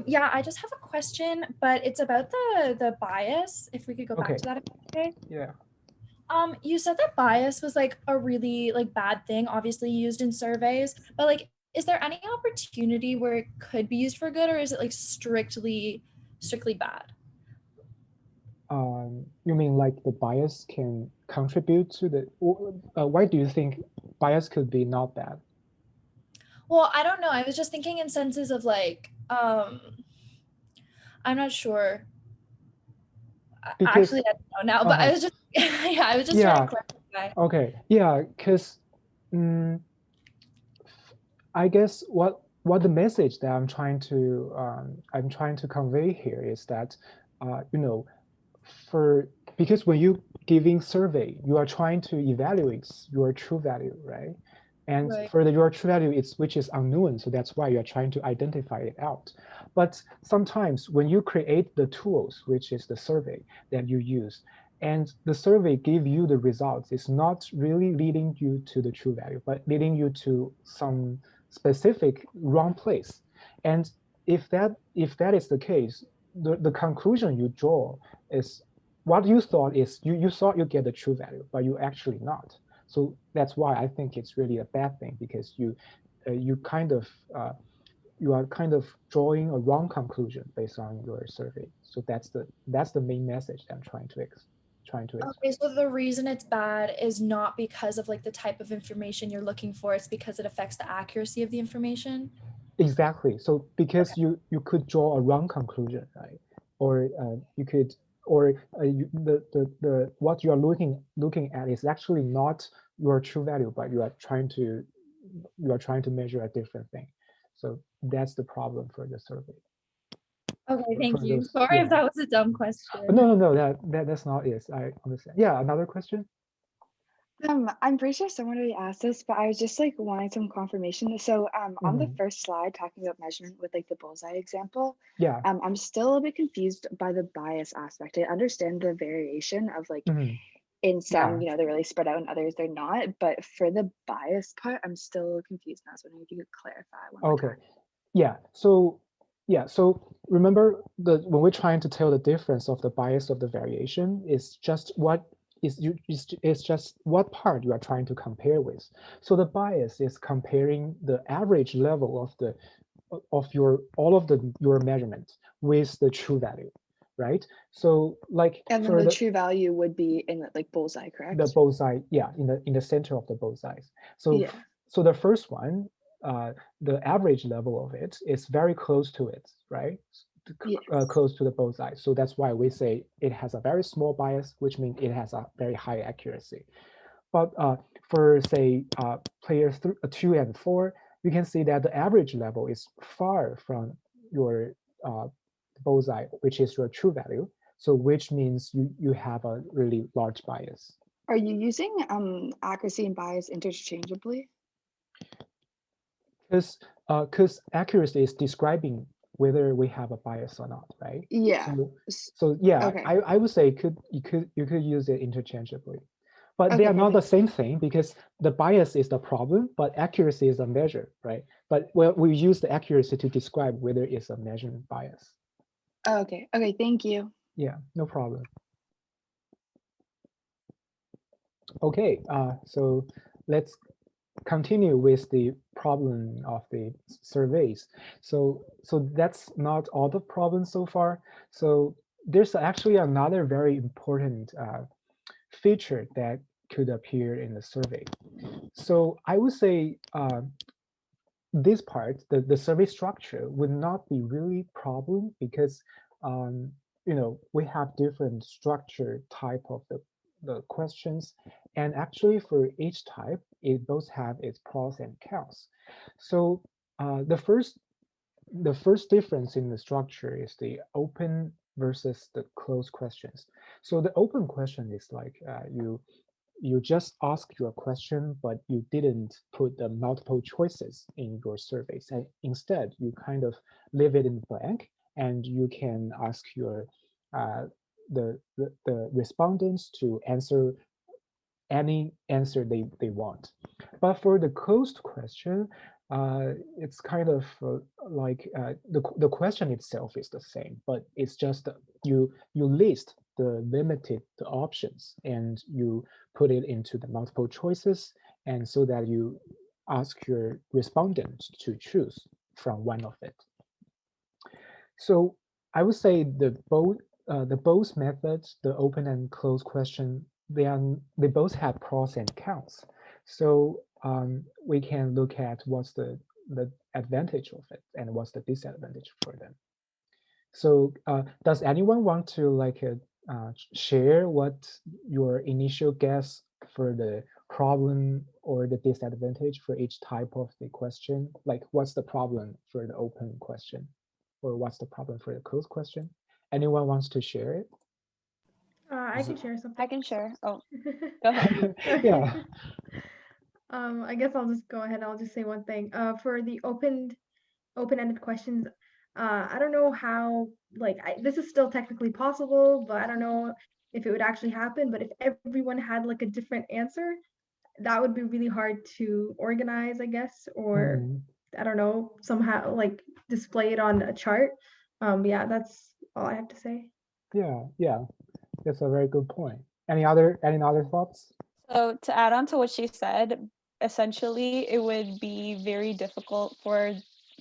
Yeah, I just have a question, but it's about the bias. If we could go back to that, okay? Yeah. You said that bias was like a really like bad thing, obviously used in surveys, but like, is there any opportunity where it could be used for good, or is it like strictly bad? You mean like the bias can contribute to the? Why do you think bias could be not bad? Well, I don't know. I was just thinking in senses of like, I'm not sure. Because, actually, I don't know now, but I was just, yeah, I was just trying to clarify. Okay, yeah, because I guess what the message that I'm trying to convey here is that you know, because when you giving survey, you are trying to evaluate your true value, right? And for your true value, which is unknown, so that's why you are trying to identify it out. But sometimes when you create the tools, which is the survey that you use, and the survey give you the results, it's not really leading you to the true value, but leading you to some specific wrong place. And if that is the case, the conclusion you draw is what you thought is you thought you get the true value, but you actually not. So that's why I think it's really a bad thing, because you are kind of drawing a wrong conclusion based on your survey. So that's the main message I'm trying to explain. Okay, so the reason it's bad is not because of like the type of information you're looking for, it's because it affects the accuracy of the information? Exactly. So because you could draw a wrong conclusion, right? Or you could, or the what you are looking at is actually not your true value, but you are trying to measure a different thing. So that's the problem for the survey. Okay, thank you. Sorry if that was a dumb question. No, that's not it. I understand. Yeah, another question. I'm pretty sure someone already asked this, but I was just like wanting some confirmation. So on the first slide talking about measurement with like the bullseye example, yeah, I'm still a bit confused by the bias aspect. I understand the variation of like in some, you know, they're really spread out and others they're not. But for the bias part, I'm still confused. And I was wondering if you could clarify one more time. So remember when we're trying to tell the difference of the bias of the variation, it's just what it's just what part you are trying to compare with. So the bias is comparing the average level of your measurement with the true value. right? So like And then for the true value would be in like bullseye, correct? the bullseye, yeah, in the center of the bullseyes. So Yeah. so the first one, the average level of it is very close to it, right? Yes. Close to the bullseye. So that's why we say it has a very small bias, which means it has a very high accuracy. But for say players 2 and 4, you can see that the average level is far from your bullseye, which is your true value. So which means you have a really large bias. Are you using accuracy and bias interchangeably? Because accuracy is describing whether we have a bias or not, right? Yeah. So yeah, Okay. I would say you could use it interchangeably. But they Okay, are not the perfect. same thing, because the bias is the problem, but accuracy is a measure, right? But well, we use the accuracy to describe whether it's a measurement bias. Okay. Okay. Thank you. Yeah, no problem. Okay, so let's continue with the problem of the surveys. So that's not all the problems so far. So there's actually another very important feature that could appear in the survey. So I would say this part, the survey structure, would not be really problem, because we have different structure type of the questions, and actually for each type, it both have its pros and cons. So the first difference in the structure is the open versus the closed questions. So the open question is like you just ask your question, but you didn't put the multiple choices in your surveys. And instead, you kind of leave it in blank, and you can ask your the respondents to answer any answer they want. But for the closed question, it's kind of like the question itself is the same, but it's just you list the limited options, and you put it into the multiple choices, and so that you ask your respondents to choose from one of it. So I would say the both methods, the open and closed question, they both have pros and cons. So we can look at what's the advantage of it and what's the disadvantage for them. So does anyone want to share what your initial guess for the problem or the disadvantage for each type of the question? Like, what's the problem for the open question, or what's the problem for the closed question? Anyone wants to share it? I can share something. I can share. Oh, go ahead. Yeah. I guess I'll just go ahead. I'll just say one thing. For the open-ended questions, I don't know how, this is still technically possible, but I don't know if it would actually happen. But if everyone had like a different answer, that would be really hard to organize, I guess, or I don't know, somehow like display it on a chart. Yeah, that's all I have to say. Yeah, that's a very good point. Any other thoughts? So to add on to what she said, essentially it would be very difficult for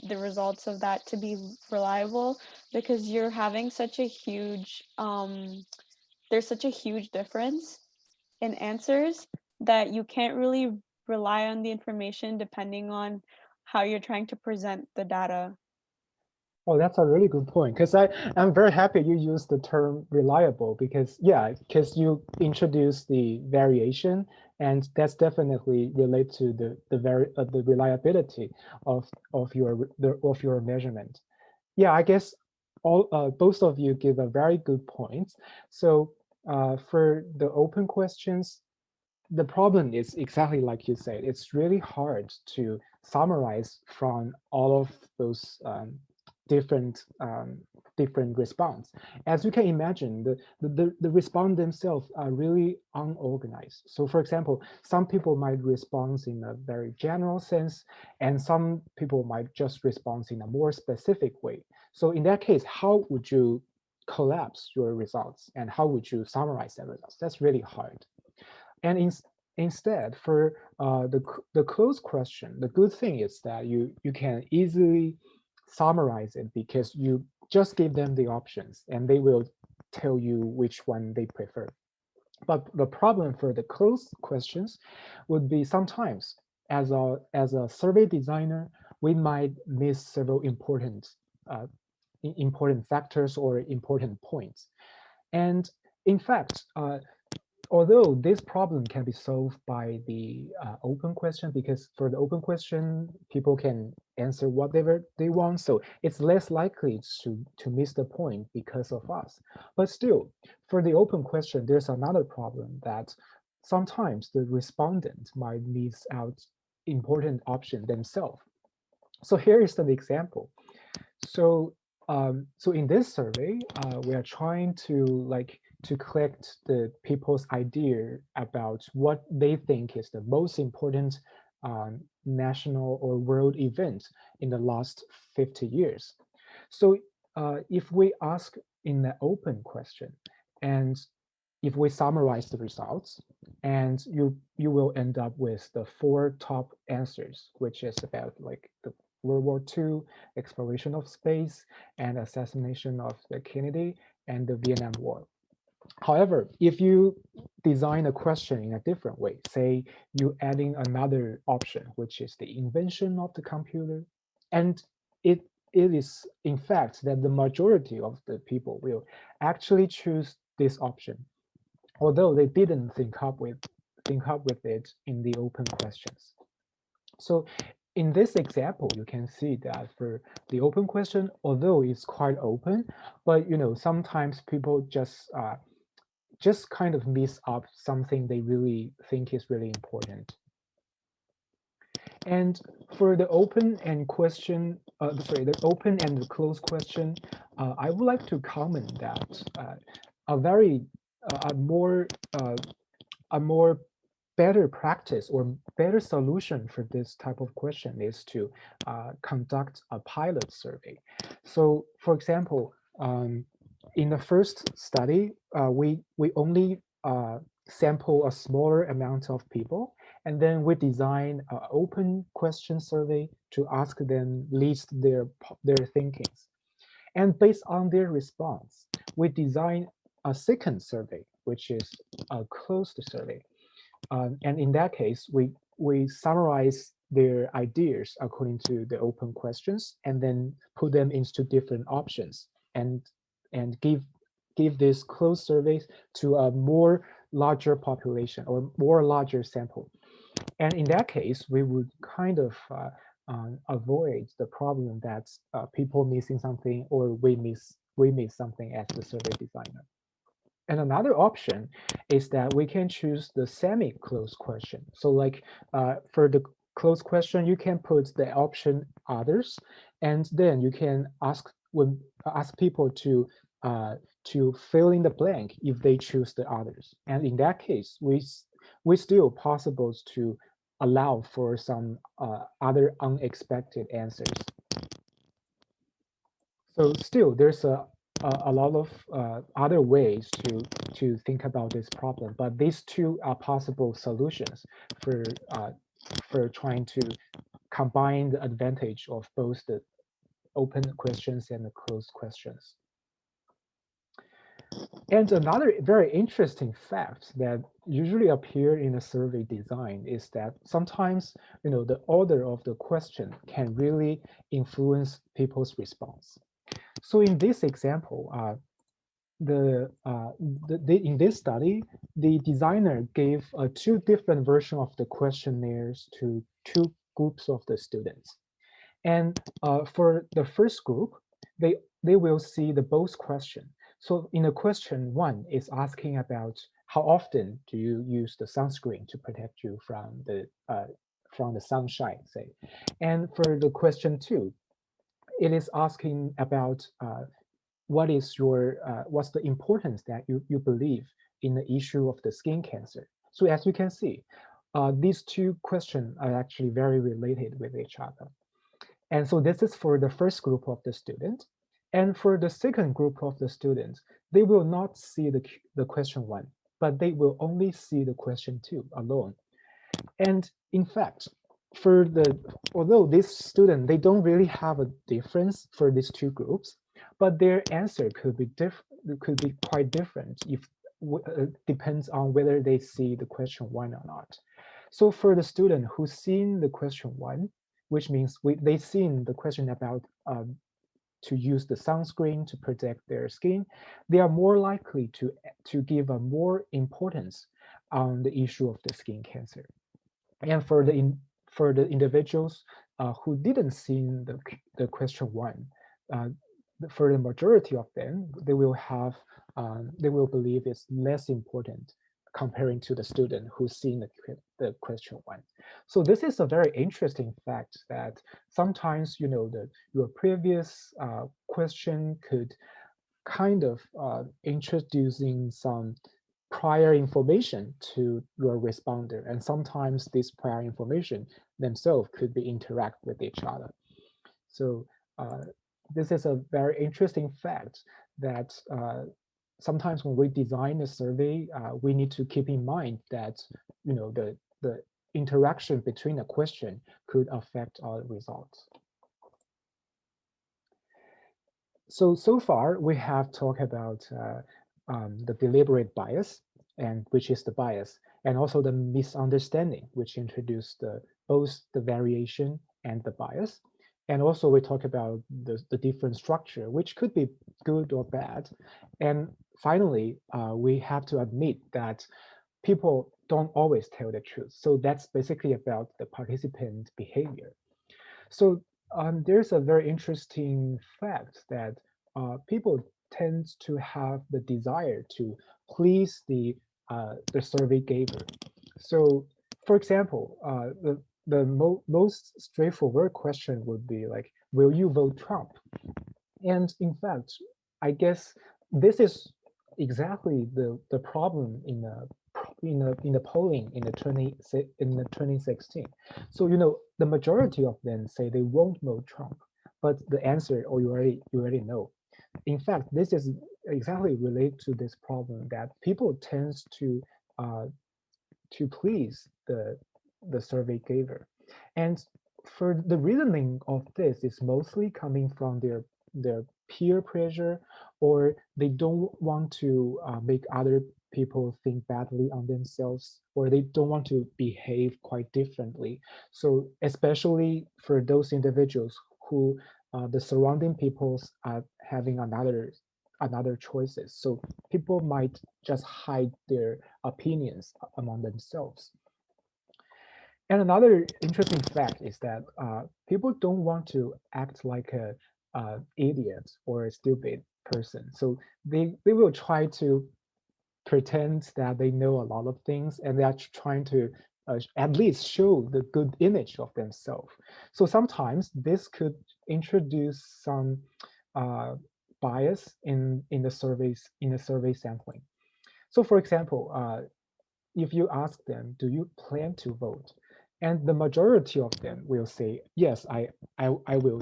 the results of that to be reliable, because you're having such a huge there's such a huge difference in answers that you can't really rely on the information depending on how you're trying to present the data. Oh, that's a really good point, because I'm very happy you used the term reliable, because you introduce the variation, and that's definitely related to the reliability of your measurement. Yeah, I guess both of you give a very good point. So for the open questions, the problem is exactly like you said. It's really hard to summarize from all of those different response. As you can imagine, the respond themselves are really unorganized. So for example, some people might respond in a very general sense, and some people might just respond in a more specific way. So in that case, how would you collapse your results, and how would you summarize the results? That's really hard. And instead, for the closed question, the good thing is that you can easily summarize it, because you just give them the options, and they will tell you which one they prefer. But the problem for the closed questions would be sometimes as a survey designer, we might miss several important factors or important points. And in fact, although this problem can be solved by the open question, because for the open question, people can answer whatever they want, so it's less likely to miss the point because of us. But still, for the open question, there's another problem that sometimes the respondent might miss out important option themselves. So here is an example. So so in this survey, we are trying to collect the people's idea about what they think is the most important national or world event in the last 50 years. So if we ask in the open question, and if we summarize the results, and you will end up with the 4 top answers, which is about like the World War II, exploration of space, and assassination of the Kennedy, and the Vietnam War. However, if you design a question in a different way, say you adding another option, which is the invention of the computer, and it is in fact that the majority of the people will actually choose this option, although they didn't think up with it in the open questions. So in this example, you can see that for the open question, although it's quite open, but sometimes people just kind of miss up something they really think is really important. And for the open and question, the open and the closed question, I would like to comment that a more better practice or better solution for this type of question is to conduct a pilot survey. So, for example, in the first study, we only sample a smaller amount of people, and then we design an open question survey to ask them list their thinkings. And based on their response, we design a second survey, which is a closed survey. And in that case, we summarize their ideas according to the open questions, and then put them into different options, and give these closed surveys to a more larger population or more larger sample. And in that case, we would kind of avoid the problem that people missing something, or we miss something as the survey designer. And another option is that we can choose the semi-closed question. So like for the closed question, you can put the option others, and then you can ask people to fill in the blank if they choose the others. And in that case, we still possible to allow for some other unexpected answers. So still, there's a lot of other ways to think about this problem, but these two are possible solutions for trying to combine the advantage of both the open questions and the closed questions. And another very interesting fact that usually appear in a survey design is that sometimes the order of the question can really influence people's response. So in this example, in this study, the designer gave 2 different versions of the questionnaires to 2 groups of the students. And for the first group, they will see the both question. So in the question 1 is asking about how often do you use the sunscreen to protect you from the sunshine, say. And for the question 2, it is asking about what's the importance that you believe in the issue of the skin cancer. So as you can see, these 2 questions are actually very related with each other. And so this is for the first group of the student. And for the second group of the students, they will not see the question 1, but they will only see the question 2 alone. And in fact, although this student, they don't really have a difference for these 2 groups, but their answer could be quite different if depends on whether they see the question 1 or not. So for the student who's seen the question 1, which means they seen the question about to use the sunscreen to protect their skin, they are more likely to give a more importance on the issue of the skin cancer. And for the individuals who didn't see the question 1, for the majority of them, they will believe it's less important comparing to the student who's seen the question 1. So this is a very interesting fact that sometimes, your previous question could kind of introducing some prior information to your responder, and sometimes this prior information themselves could be interact with each other. So this is a very interesting fact that sometimes when we design a survey, we need to keep in mind that the interaction between a question could affect our results. So far we have talked about the deliberate bias, and which is the bias, and also the misunderstanding, which introduced both the variation and the bias. And also we talk about the different structure, which could be good or bad. And finally, we have to admit that people don't always tell the truth. So that's basically about the participant behavior. So there's a very interesting fact that people tend to have the desire to please the survey giver. So for example, the most straightforward question would be like, will you vote Trump? And in fact, I guess this is exactly the problem in the polling in the 2016. So the majority of them say they won't vote Trump, but the answer, you already know. In fact, this is exactly related to this problem that people tends to please the survey giver. And for the reasoning of this is mostly coming from their peer pressure, or they don't want to make other people think badly on themselves, or they don't want to behave quite differently. So especially for those individuals who the surrounding peoples are having another choices. So people might just hide their opinions among themselves. And another interesting fact is that people don't want to act like a idiot or a stupid person. So they will try to pretend that they know a lot of things, and they are trying to at least show the good image of themselves. So sometimes this could introduce some bias in the survey sampling. So for example, if you ask them, do you plan to vote? And the majority of them will say, yes, I will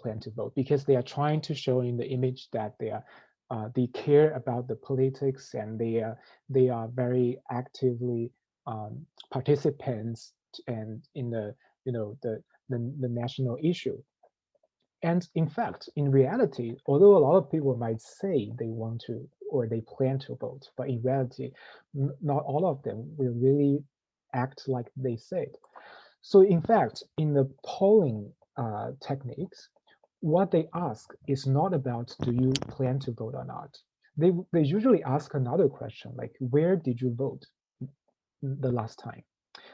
plan to vote, because they are trying to show in the image that they care about the politics, and they are very actively participants and in the national issue. And in fact, in reality, although a lot of people might say they want to or they plan to vote, but in reality, not all of them will really act like they said. So in fact, in the polling techniques, what they ask is not about do you plan to vote or not. They usually ask another question, like where did you vote the last time?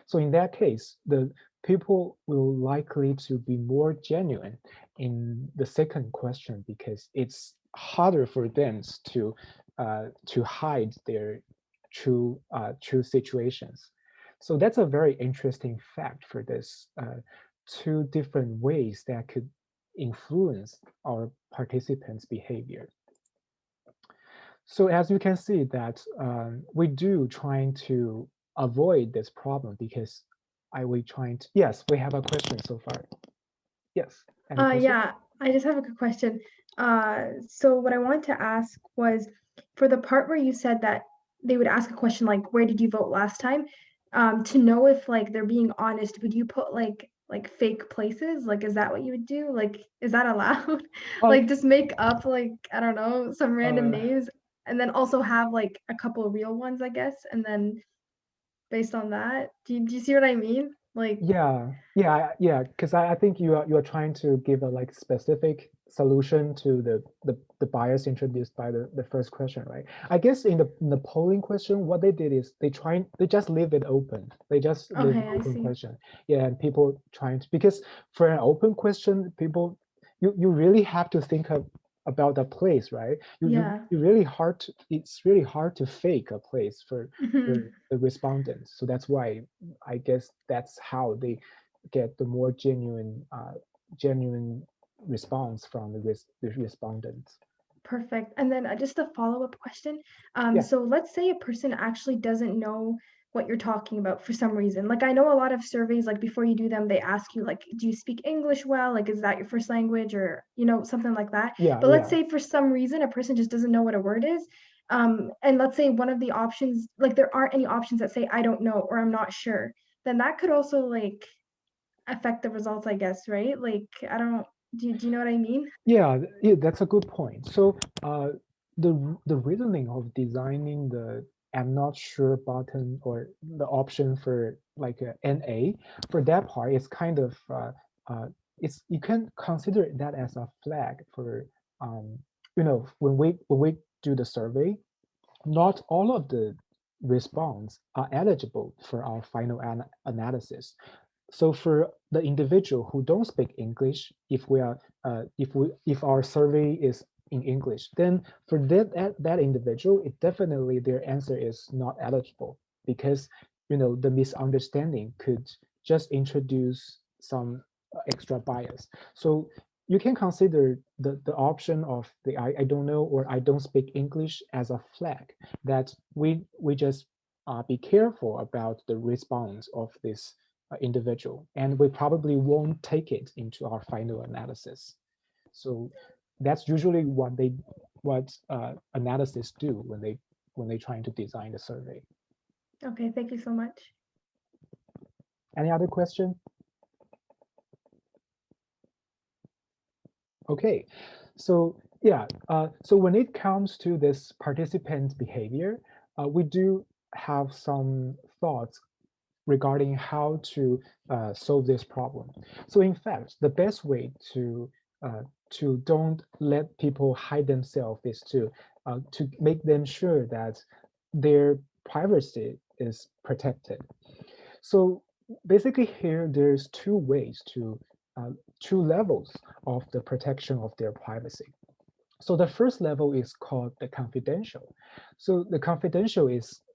So in that case, the people will likely to be more genuine in the second question, because it's harder for them to hide their true situations. So that's a very interesting fact for this two different ways that could influence our participants' behavior. So as you can see that we do trying to avoid this problem, because yes, we have a question so far. Yes. Yeah, I just have a good question. So what I wanted to ask was, for the part where you said that they would ask a question like, where did you vote last time? To know if like they're being honest, would you put like like fake places? Like, is that what you would do? Like, is that allowed? Um, Like, just make up like, I don't know, some random uh, names and then also have like a couple of real ones, I guess, and then based on that, do you see what I mean? Like, yeah, because I think you are trying to give a like specific solution to the bias introduced by the first question, right? I guess in the polling question, what they did is they just leave it open. They just leave okay, an I open see. question. Yeah, and people trying to, because for an open question, people you really have to think about the place, right? Yeah. It's really hard to fake a place for Mhm. the respondents. So that's why I guess that's how they get the more genuine response from the respondents. Perfect. And then just a follow-up question. Yeah. So let's say a person actually doesn't know what you're talking about for some reason. Like I know a lot of surveys, like before you do them, they ask you like, do you speak English well? Like, is that your first language or, something like that. Yeah, But let's yeah. say for some reason a person just doesn't know what a word is. And let's say one of the options, like there aren't any options that say I don't know or I'm not sure, then that could also like affect the results, I guess, right? Like I don't, do you know what I mean? Yeah, that's a good point. So the reasoning of designing the I'm not sure button or the option for like a NA for that part is kind of it's you can consider that as a flag for when we do the survey, not all of the response are eligible for our final analysis. So for the individual who don't speak English, if our survey is in English, then for that individual, it definitely their answer is not eligible because the misunderstanding could just introduce some extra bias. So you can consider the option of the I don't know or I don't speak English as a flag that we just be careful about the response of this individual, and we probably won't take it into our final analysis. So that's usually what analysts do when they trying to design the survey. Okay, thank you so much. Any other question? Okay, so yeah, so when it comes to this participant behavior, we do have some thoughts regarding how to solve this problem. So in fact, the best way to don't let people hide themselves is to make them sure that their privacy is protected. So basically here, there's two levels of the protection of their privacy. So the first level is called the confidential. So the confidential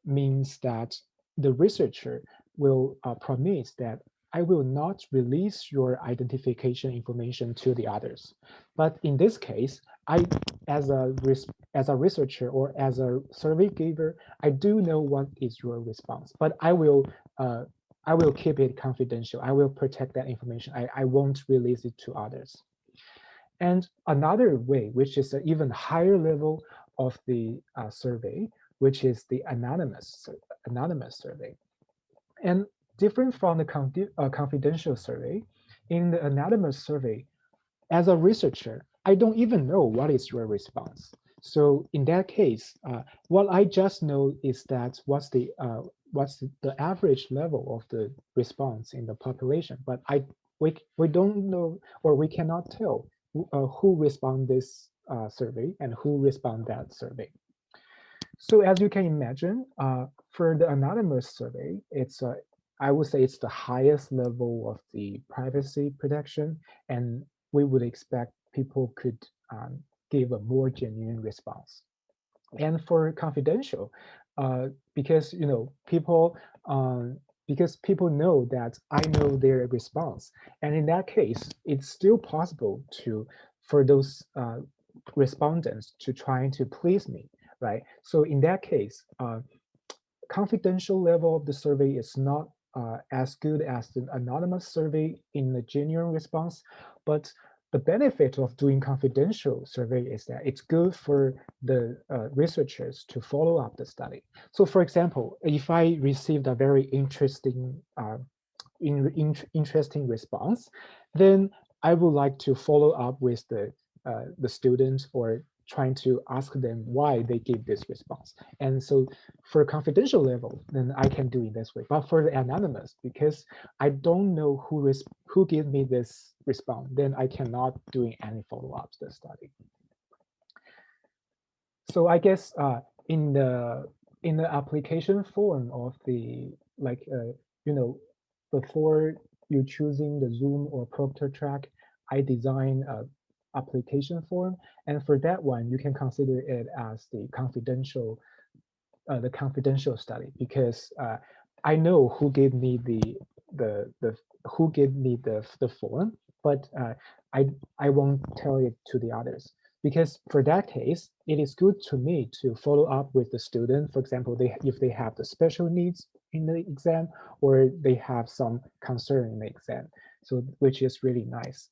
means that the researcher will promise that I will not release your identification information to the others. But in this case, I, as a researcher or as a survey giver, I do know what is your response, but I will keep it confidential. I will protect that information. I won't release it to others. And another way, which is an even higher level of the survey, which is the anonymous survey. And different from the confidential survey, in the anonymous survey, as a researcher, I don't even know what is your response. So in that case, what I just know is that what's the average level of the response in the population, but we don't know or we cannot tell who respond this survey and who respond that survey. So as you can imagine, for the anonymous survey, I would say it's the highest level of the privacy protection, and we would expect people could give a more genuine response. And for confidential, because people know that I know their response, and in that case, it's still possible for those respondents to trying to please me, right? So in that case, confidential level of the survey is not as good as the anonymous survey in the genuine response, but the benefit of doing confidential survey is that it's good for the researchers to follow up the study. So for example, if I received a very interesting interesting response, then I would like to follow up with the students or trying to ask them why they give this response. And so for confidential level, then I can do it this way. But for the anonymous, because I don't know who gave me this response, then I cannot do any follow-ups the study. So I guess in the application form of the before you choosing the Zoom or ProctorTrack, I design a application form, and for that one you can consider it as the confidential study, because I know who gave me the form, but I won't tell it to the others. Because for that case, it is good to me to follow up with the student. For example, if they have the special needs in the exam, or they have some concern in the exam, so which is really nice.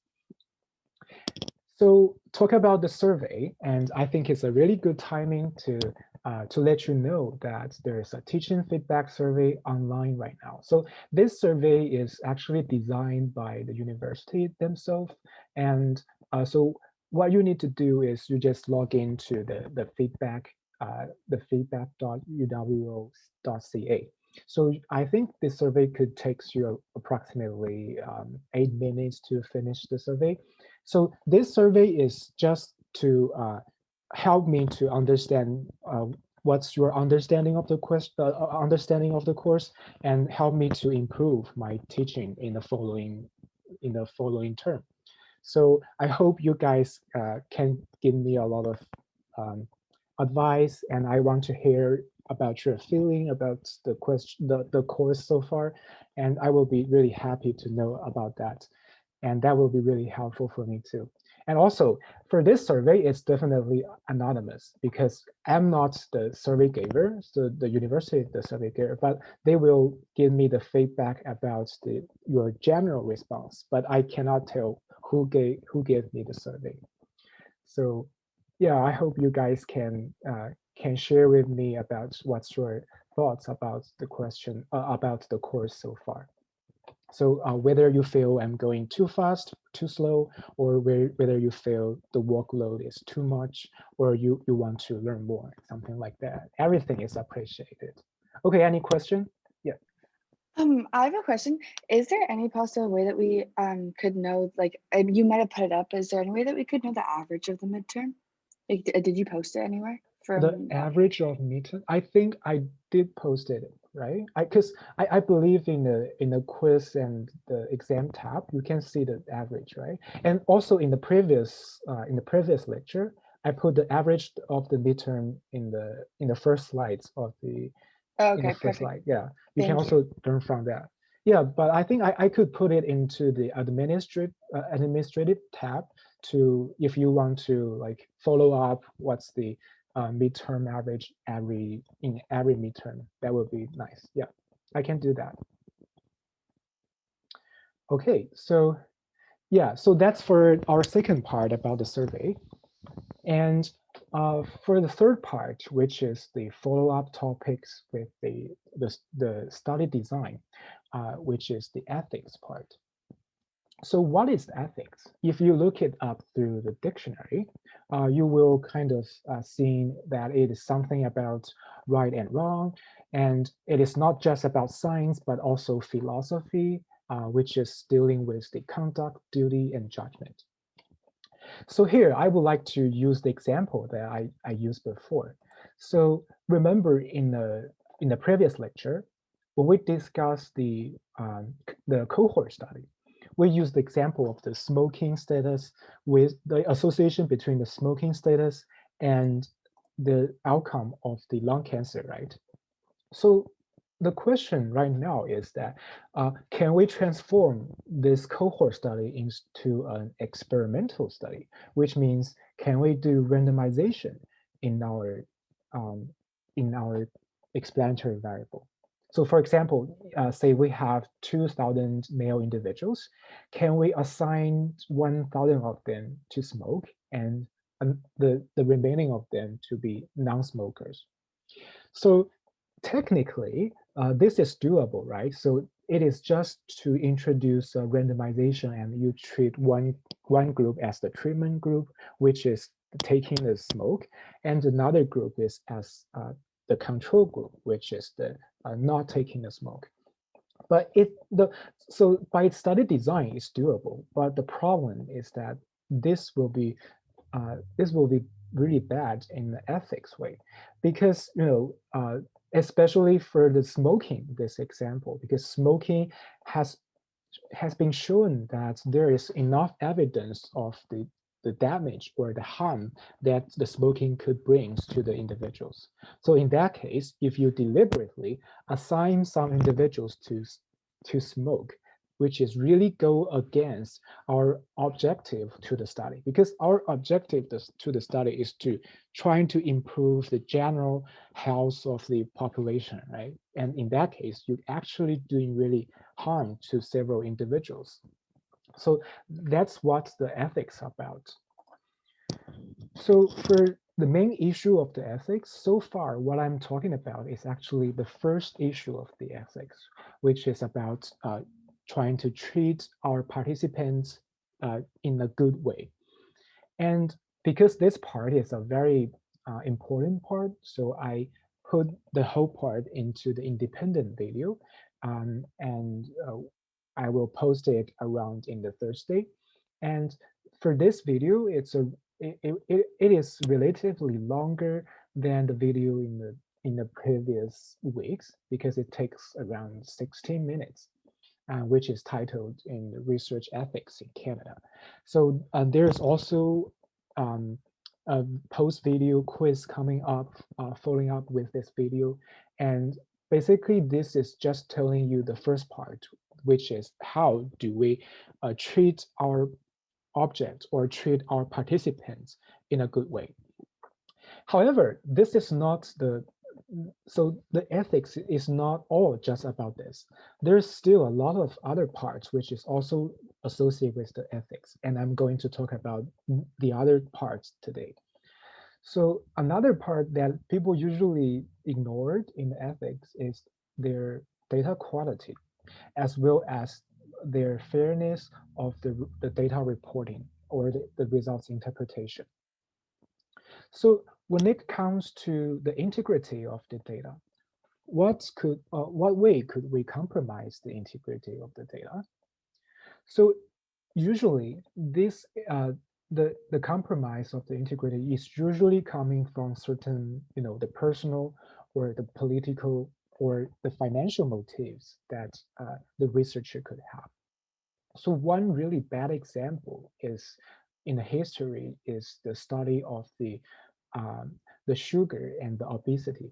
So talk about the survey, and I think it's a really good timing to let you know that there's a teaching feedback survey online right now. So this survey is actually designed by the university themselves, and so what you need to do is you just log into the feedback, the feedback.uwo.ca. So I think this survey could take you approximately 8 minutes to finish the survey. So this survey is just to help me to understand what's your understanding of the course, and help me to improve my teaching in the following term. So I hope you guys can give me a lot of advice, and I want to hear about your feeling about the course so far, and I will be really happy to know about that. And that will be really helpful for me too. And also for this survey, it's definitely anonymous, because I'm not the survey giver, so the university is the survey giver, but they will give me the feedback about your general response, but I cannot tell who gave me the survey. So yeah, I hope you guys can share with me about what's your thoughts about the question, about the course so far. So whether you feel I'm going too fast, too slow, or whether you feel the workload is too much, or you want to learn more, something like that. Everything is appreciated. Okay, any question? Yeah. I have a question. Is there any possible way that we could know, like, and you might have put it up, is there any way that we could know the average of the midterm? Like, did you post it anywhere? The average of midterm? I think I did post it, right? Because I believe in the quiz and the exam tab, you can see the average, right? And also in the previous lecture, I put the average of the midterm in the first slides of the first slide. Yeah, you can also learn from that. Yeah, but I think I could put it into the administrative tab to, if you want to like follow up what's the midterm average in every midterm. That would be nice. Yeah, I can do that. Okay, so yeah, so that's for our second part about the survey. And for the third part, which is the follow-up topics with the study design, which is the ethics part. So what is ethics? If you look it up through the dictionary, you will kind of see that it is something about right and wrong, and it is not just about science, but also philosophy, which is dealing with the conduct, duty, and judgment. So here, I would like to use the example that I used before. So remember in the previous lecture, when we discussed the cohort study, we used the example of the smoking status with the association between the smoking status and the outcome of the lung cancer, right? So the question right now is that, can we transform this cohort study into an experimental study, which means can we do randomization in our explanatory variable? So for example, say we have 2,000 male individuals, can we assign 1,000 of them to smoke and the remaining of them to be non-smokers? So technically, this is doable, right? So it is just to introduce a randomization, and you treat one group as the treatment group, which is taking the smoke, and another group is as the control group, which is the not taking the smoke. But so by study design is doable, but the problem is that this will be really bad in the ethics way, because especially for the smoking, this example, because smoking has been shown that there is enough evidence of the damage or the harm that the smoking could bring to the individuals. So in that case, if you deliberately assign some individuals to smoke, which is really go against our objective to the study, because our objective to the study is to trying to improve the general health of the population, right? And in that case, you're actually doing really harm to several individuals. So that's what the ethics about. So for the main issue of the ethics, so far, what I'm talking about is actually the first issue of the ethics, which is about trying to treat our participants in a good way. And because this part is a very important part, so I put the whole part into the independent video, and I will post it around in the Thursday. And for this video, it is relatively longer than the video in the previous weeks, because it takes around 16 minutes. Which is titled in Research Ethics in Canada. So there's also a post-video quiz coming up, following up with this video. And basically this is just telling you the first part, which is how do we treat our objects or treat our participants in a good way. However, this is not so the ethics is not all just about this. There's still a lot of other parts which is also associated with the ethics, and I'm going to talk about the other parts today. So another part that people usually ignored in ethics is their data quality, as well as their fairness of the data reporting or the results interpretation. So when it comes to the integrity of the data, what way could we compromise the integrity of the data? So usually this the compromise of the integrity is usually coming from certain, the personal or the political or the financial motives that the researcher could have. So one really bad example is in the history is the study of the sugar and the obesity,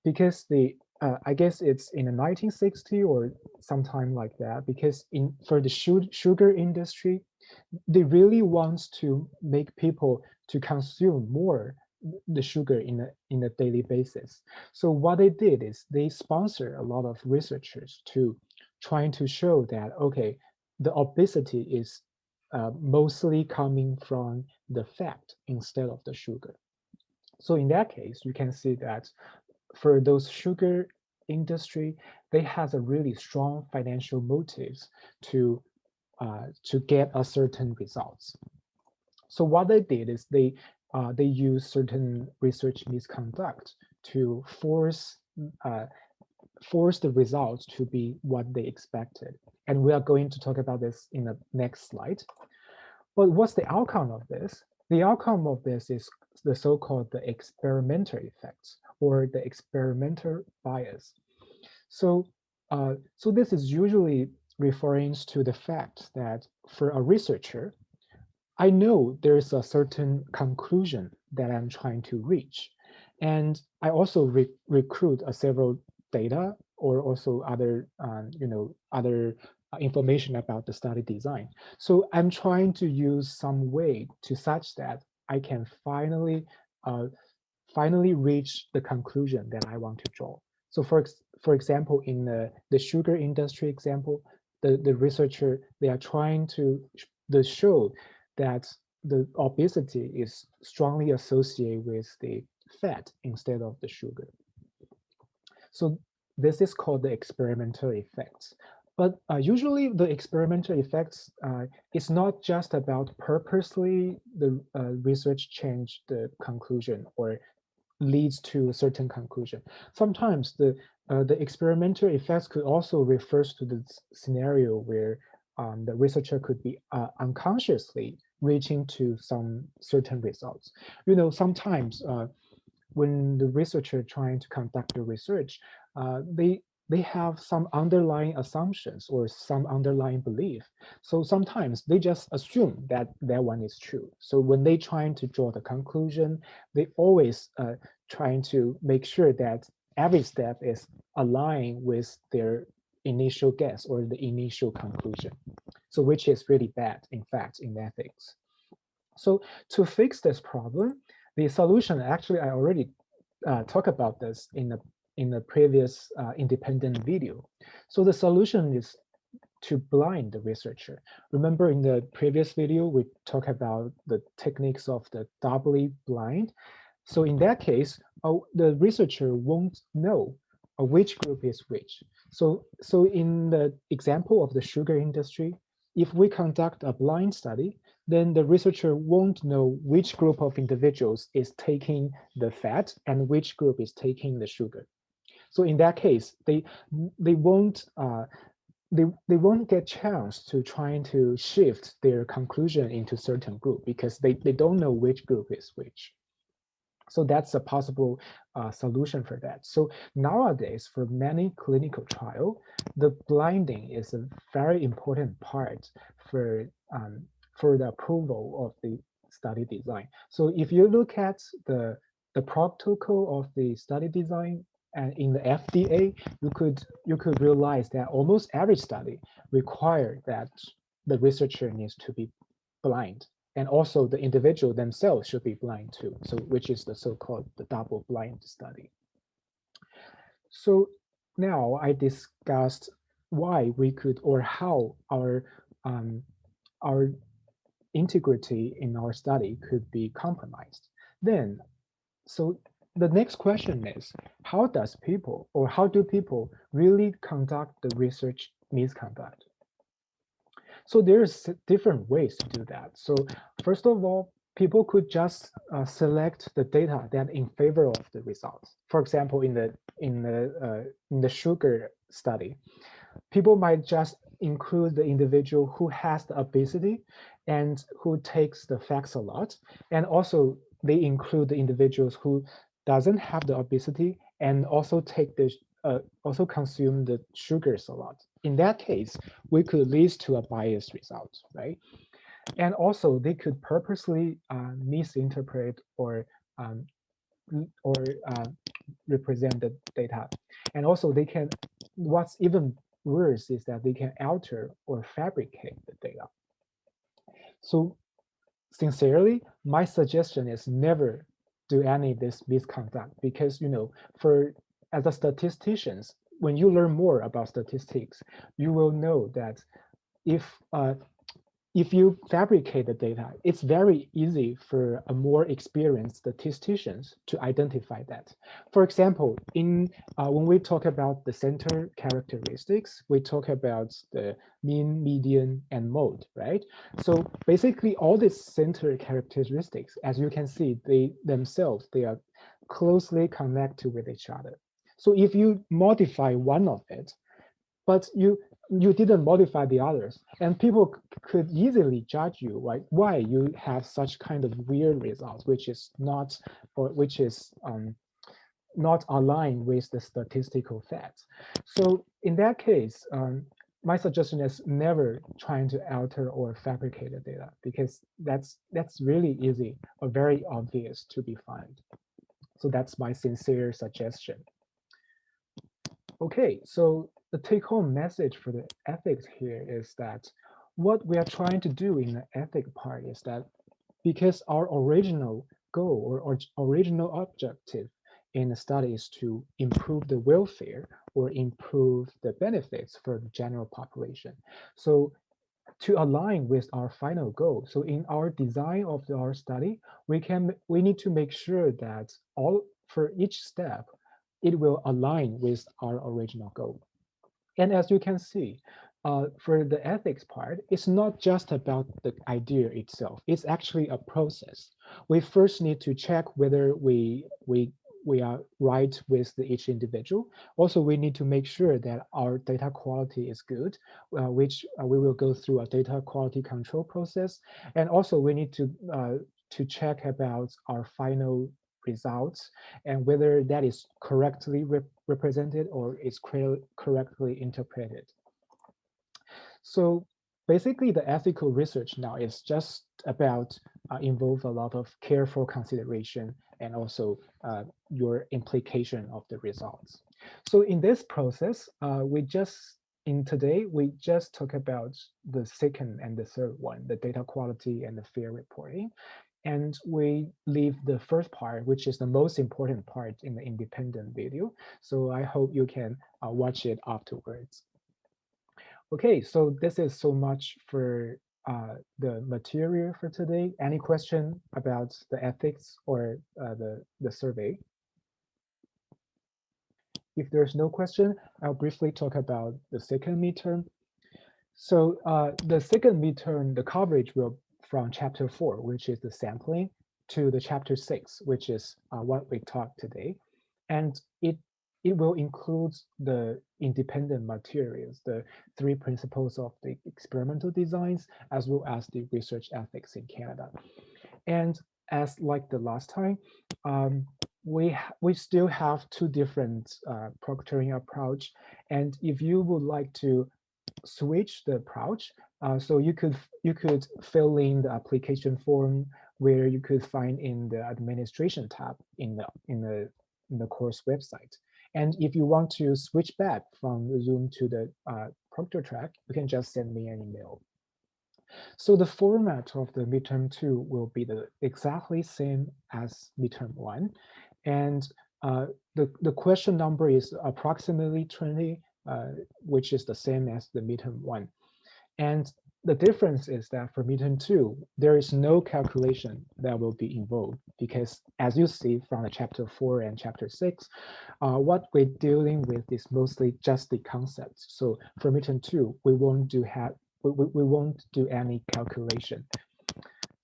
because I guess it's in the 1960s or sometime like that, because for the sugar industry, they really want to make people to consume more the sugar in a daily basis. So what they did is they sponsor a lot of researchers to trying to show that, okay, the obesity is mostly coming from the fat instead of the sugar. So in that case, you can see that for those sugar industry, they has a really strong financial motives to get a certain results. So what they did is they use certain research misconduct to force the results to be what they expected. And we are going to talk about this in the next slide. But what's the outcome of this? The outcome of this is the so-called the experimenter effects or the experimenter bias. So, so this is usually referring to the fact that for a researcher, I know there's a certain conclusion that I'm trying to reach. And I also recruit several data or also other, other information about the study design. So I'm trying to use some way to such that I can finally reach the conclusion that I want to draw. So for example, in the sugar industry example, the researcher, they are trying to show that the obesity is strongly associated with the fat instead of the sugar. So this is called the experimental effects. But usually the experimental effects is not just about purposely the research change the conclusion or leads to a certain conclusion. Sometimes the experimental effects could also refers to the scenario where the researcher could be unconsciously reaching to some certain results. You know, sometimes when the researcher trying to conduct the research, they have some underlying assumptions or some underlying belief. So sometimes they just assume that that one is true. So when they trying to draw the conclusion, they always trying to make sure that every step is aligned with their initial guess or the initial conclusion. So which is really bad, in fact, in ethics. So to fix this problem, the solution, actually, I already talked about this in the previous independent video. So the solution is to blind the researcher. Remember in the previous video, we talked about the techniques of the doubly blind. So in that case, the researcher won't know which group is which. So in the example of the sugar industry, if we conduct a blind study, then the researcher won't know which group of individuals is taking the fat and which group is taking the sugar. So in that case, they won't they won't get chance to trying to shift their conclusion into certain group because they don't know which group is which. So that's a possible solution for that. So nowadays, for many clinical trial, the blinding is a very important part for the approval of the study design. So if you look at the protocol of the study design and in the FDA, you could realize that almost every study require that the researcher needs to be blind, and also the individual themselves should be blind too. So which is the so-called the double blind study. So now I discussed why we could or how our integrity in our study could be compromised. Then, so the next question is, how do people really conduct the research misconduct? So there's different ways to do that. So first of all, people could just select the data that in favor of the results. For example, in the sugar study, people might just include the individual who has the obesity and who takes the fats a lot, and also they include the individuals who doesn't have the obesity and also take the also consume the sugars a lot. In that case, we could lead to a biased result, right? And also they could purposely misinterpret or represent the data. And also they can, what's even worse is that they can alter or fabricate the data. So sincerely, my suggestion is never do any of this misconduct because, you know, as a statisticians, when you learn more about statistics, you will know that if you fabricate the data, it's very easy for a more experienced statisticians to identify that. For example, when we talk about the center characteristics, we talk about the mean, median, and mode, right? So basically all these center characteristics, as you can see, they are closely connected with each other. So if you modify one of it, but you didn't modify the others, and people could easily judge you, right? Why you have such kind of weird results, which is not aligned with the statistical facts. So in that case, my suggestion is never trying to alter or fabricate the data because that's really easy or very obvious to be found. So that's my sincere suggestion. Okay, so the take-home message for the ethics here is that what we are trying to do in the ethic part is that because our original goal or original objective in the study is to improve the welfare or improve the benefits for the general population. So to align with our final goal, so in our design of our study, we need to make sure that for each step, it will align with our original goal. And as you can see, for the ethics part, it's not just about the idea itself. It's actually a process. We first need to check whether we are right with each individual. Also, we need to make sure that our data quality is good, which we will go through a data quality control process. And also, we need to check about our final results and whether that is correctly represented or is correctly interpreted. So basically, the ethical research now is just about involve a lot of careful consideration and also your implication of the results. So in this process, today, we just talk about the second and the third one, the data quality and the fair reporting. And we leave the first part, which is the most important part in the independent video. So I hope you can watch it afterwards. Okay, so this is so much for the material for today. Any question about the ethics or the survey? If there's no question, I'll briefly talk about the second midterm. So the second midterm, the coverage will from chapter 4, which is the sampling, to the chapter 6, which is what we talked today. And it will include the independent materials, the 3 principles of the experimental designs, as well as the research ethics in Canada. And as like the last time, we still have 2 different proctoring approach. And if you would like to switch the approach, so you could fill in the application form where you could find in the administration tab in the course website. And if you want to switch back from Zoom to the Proctor track, you can just send me an email. So the format of the midterm 2 will be the exactly same as midterm 1. And the question number is approximately 20, which is the same as the midterm 1. And the difference is that for midterm 2, there is no calculation that will be involved because as you see from the chapter 4 and chapter 6, what we're dealing with is mostly just the concepts. So for midterm 2, we won't do any calculation.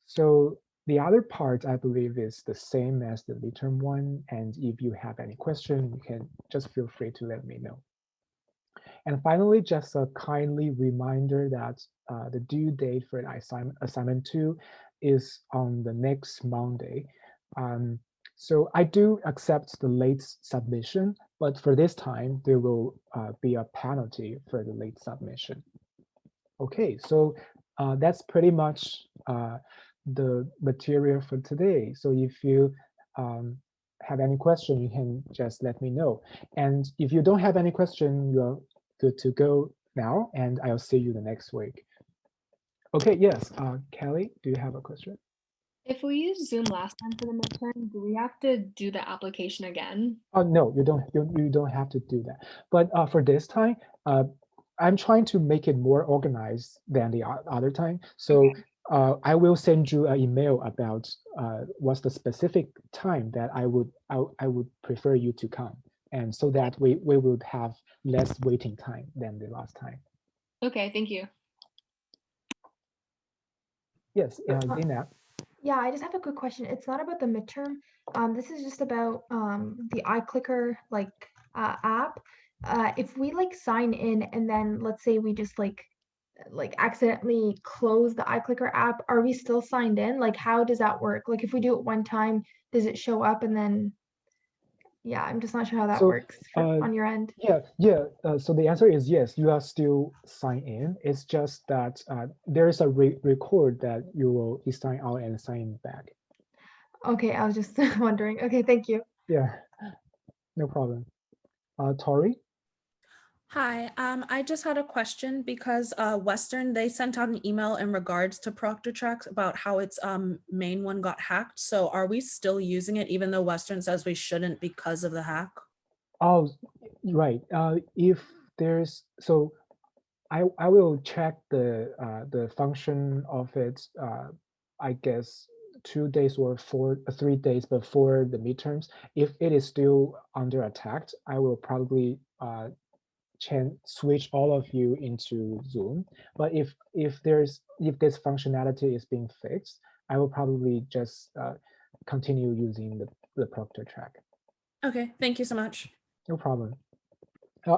So the other part, I believe, is the same as the midterm 1. And if you have any question, you can just feel free to let me know. And finally, just a kindly reminder that the due date for assignment 2 is on the next Monday. So I do accept the late submission, but for this time, there will be a penalty for the late submission. Okay, so that's pretty much the material for today. So if you have any question, you can just let me know. And if you don't have any question, you're good to go now, and I'll see you the next week. Okay, yes, Kelly, do you have a question? If we used Zoom last time for the midterm, do we have to do the application again? Oh no, you don't have to do that. But for this time, I'm trying to make it more organized than the other time. So I will send you an email about what's the specific time that I would prefer you to come, and so that we would have less waiting time than the last time. Okay, thank you. Yes, Dina. Yeah, I just have a quick question. It's not about the midterm. This is just about the iClicker app. If we sign in and then let's say we just like accidentally close the iClicker app, are we still signed in? Like, how does that work? Like, if we do it one time, does it show up and then? Yeah, I'm just not sure how that works on your end. Yeah. So the answer is yes, you are still signed in. It's just that there is a record that you will be signed out and sign back. Okay, I was just wondering. Okay, thank you. Yeah, no problem. Tori? Hi, I just had a question because Western, they sent out an email in regards to ProctorTrack about how its main one got hacked. So are we still using it even though Western says we shouldn't because of the hack? Oh, right. If there's, so I will check the function of it, I guess, 2 days or 3 days before the midterms, if it is still under attack, I will probably switch all of you into Zoom. But if this functionality is being fixed, I will probably just continue using the Proctor track. Okay, thank you so much. No problem.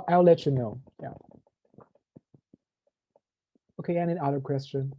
I'll let you know. Yeah. Okay, any other question?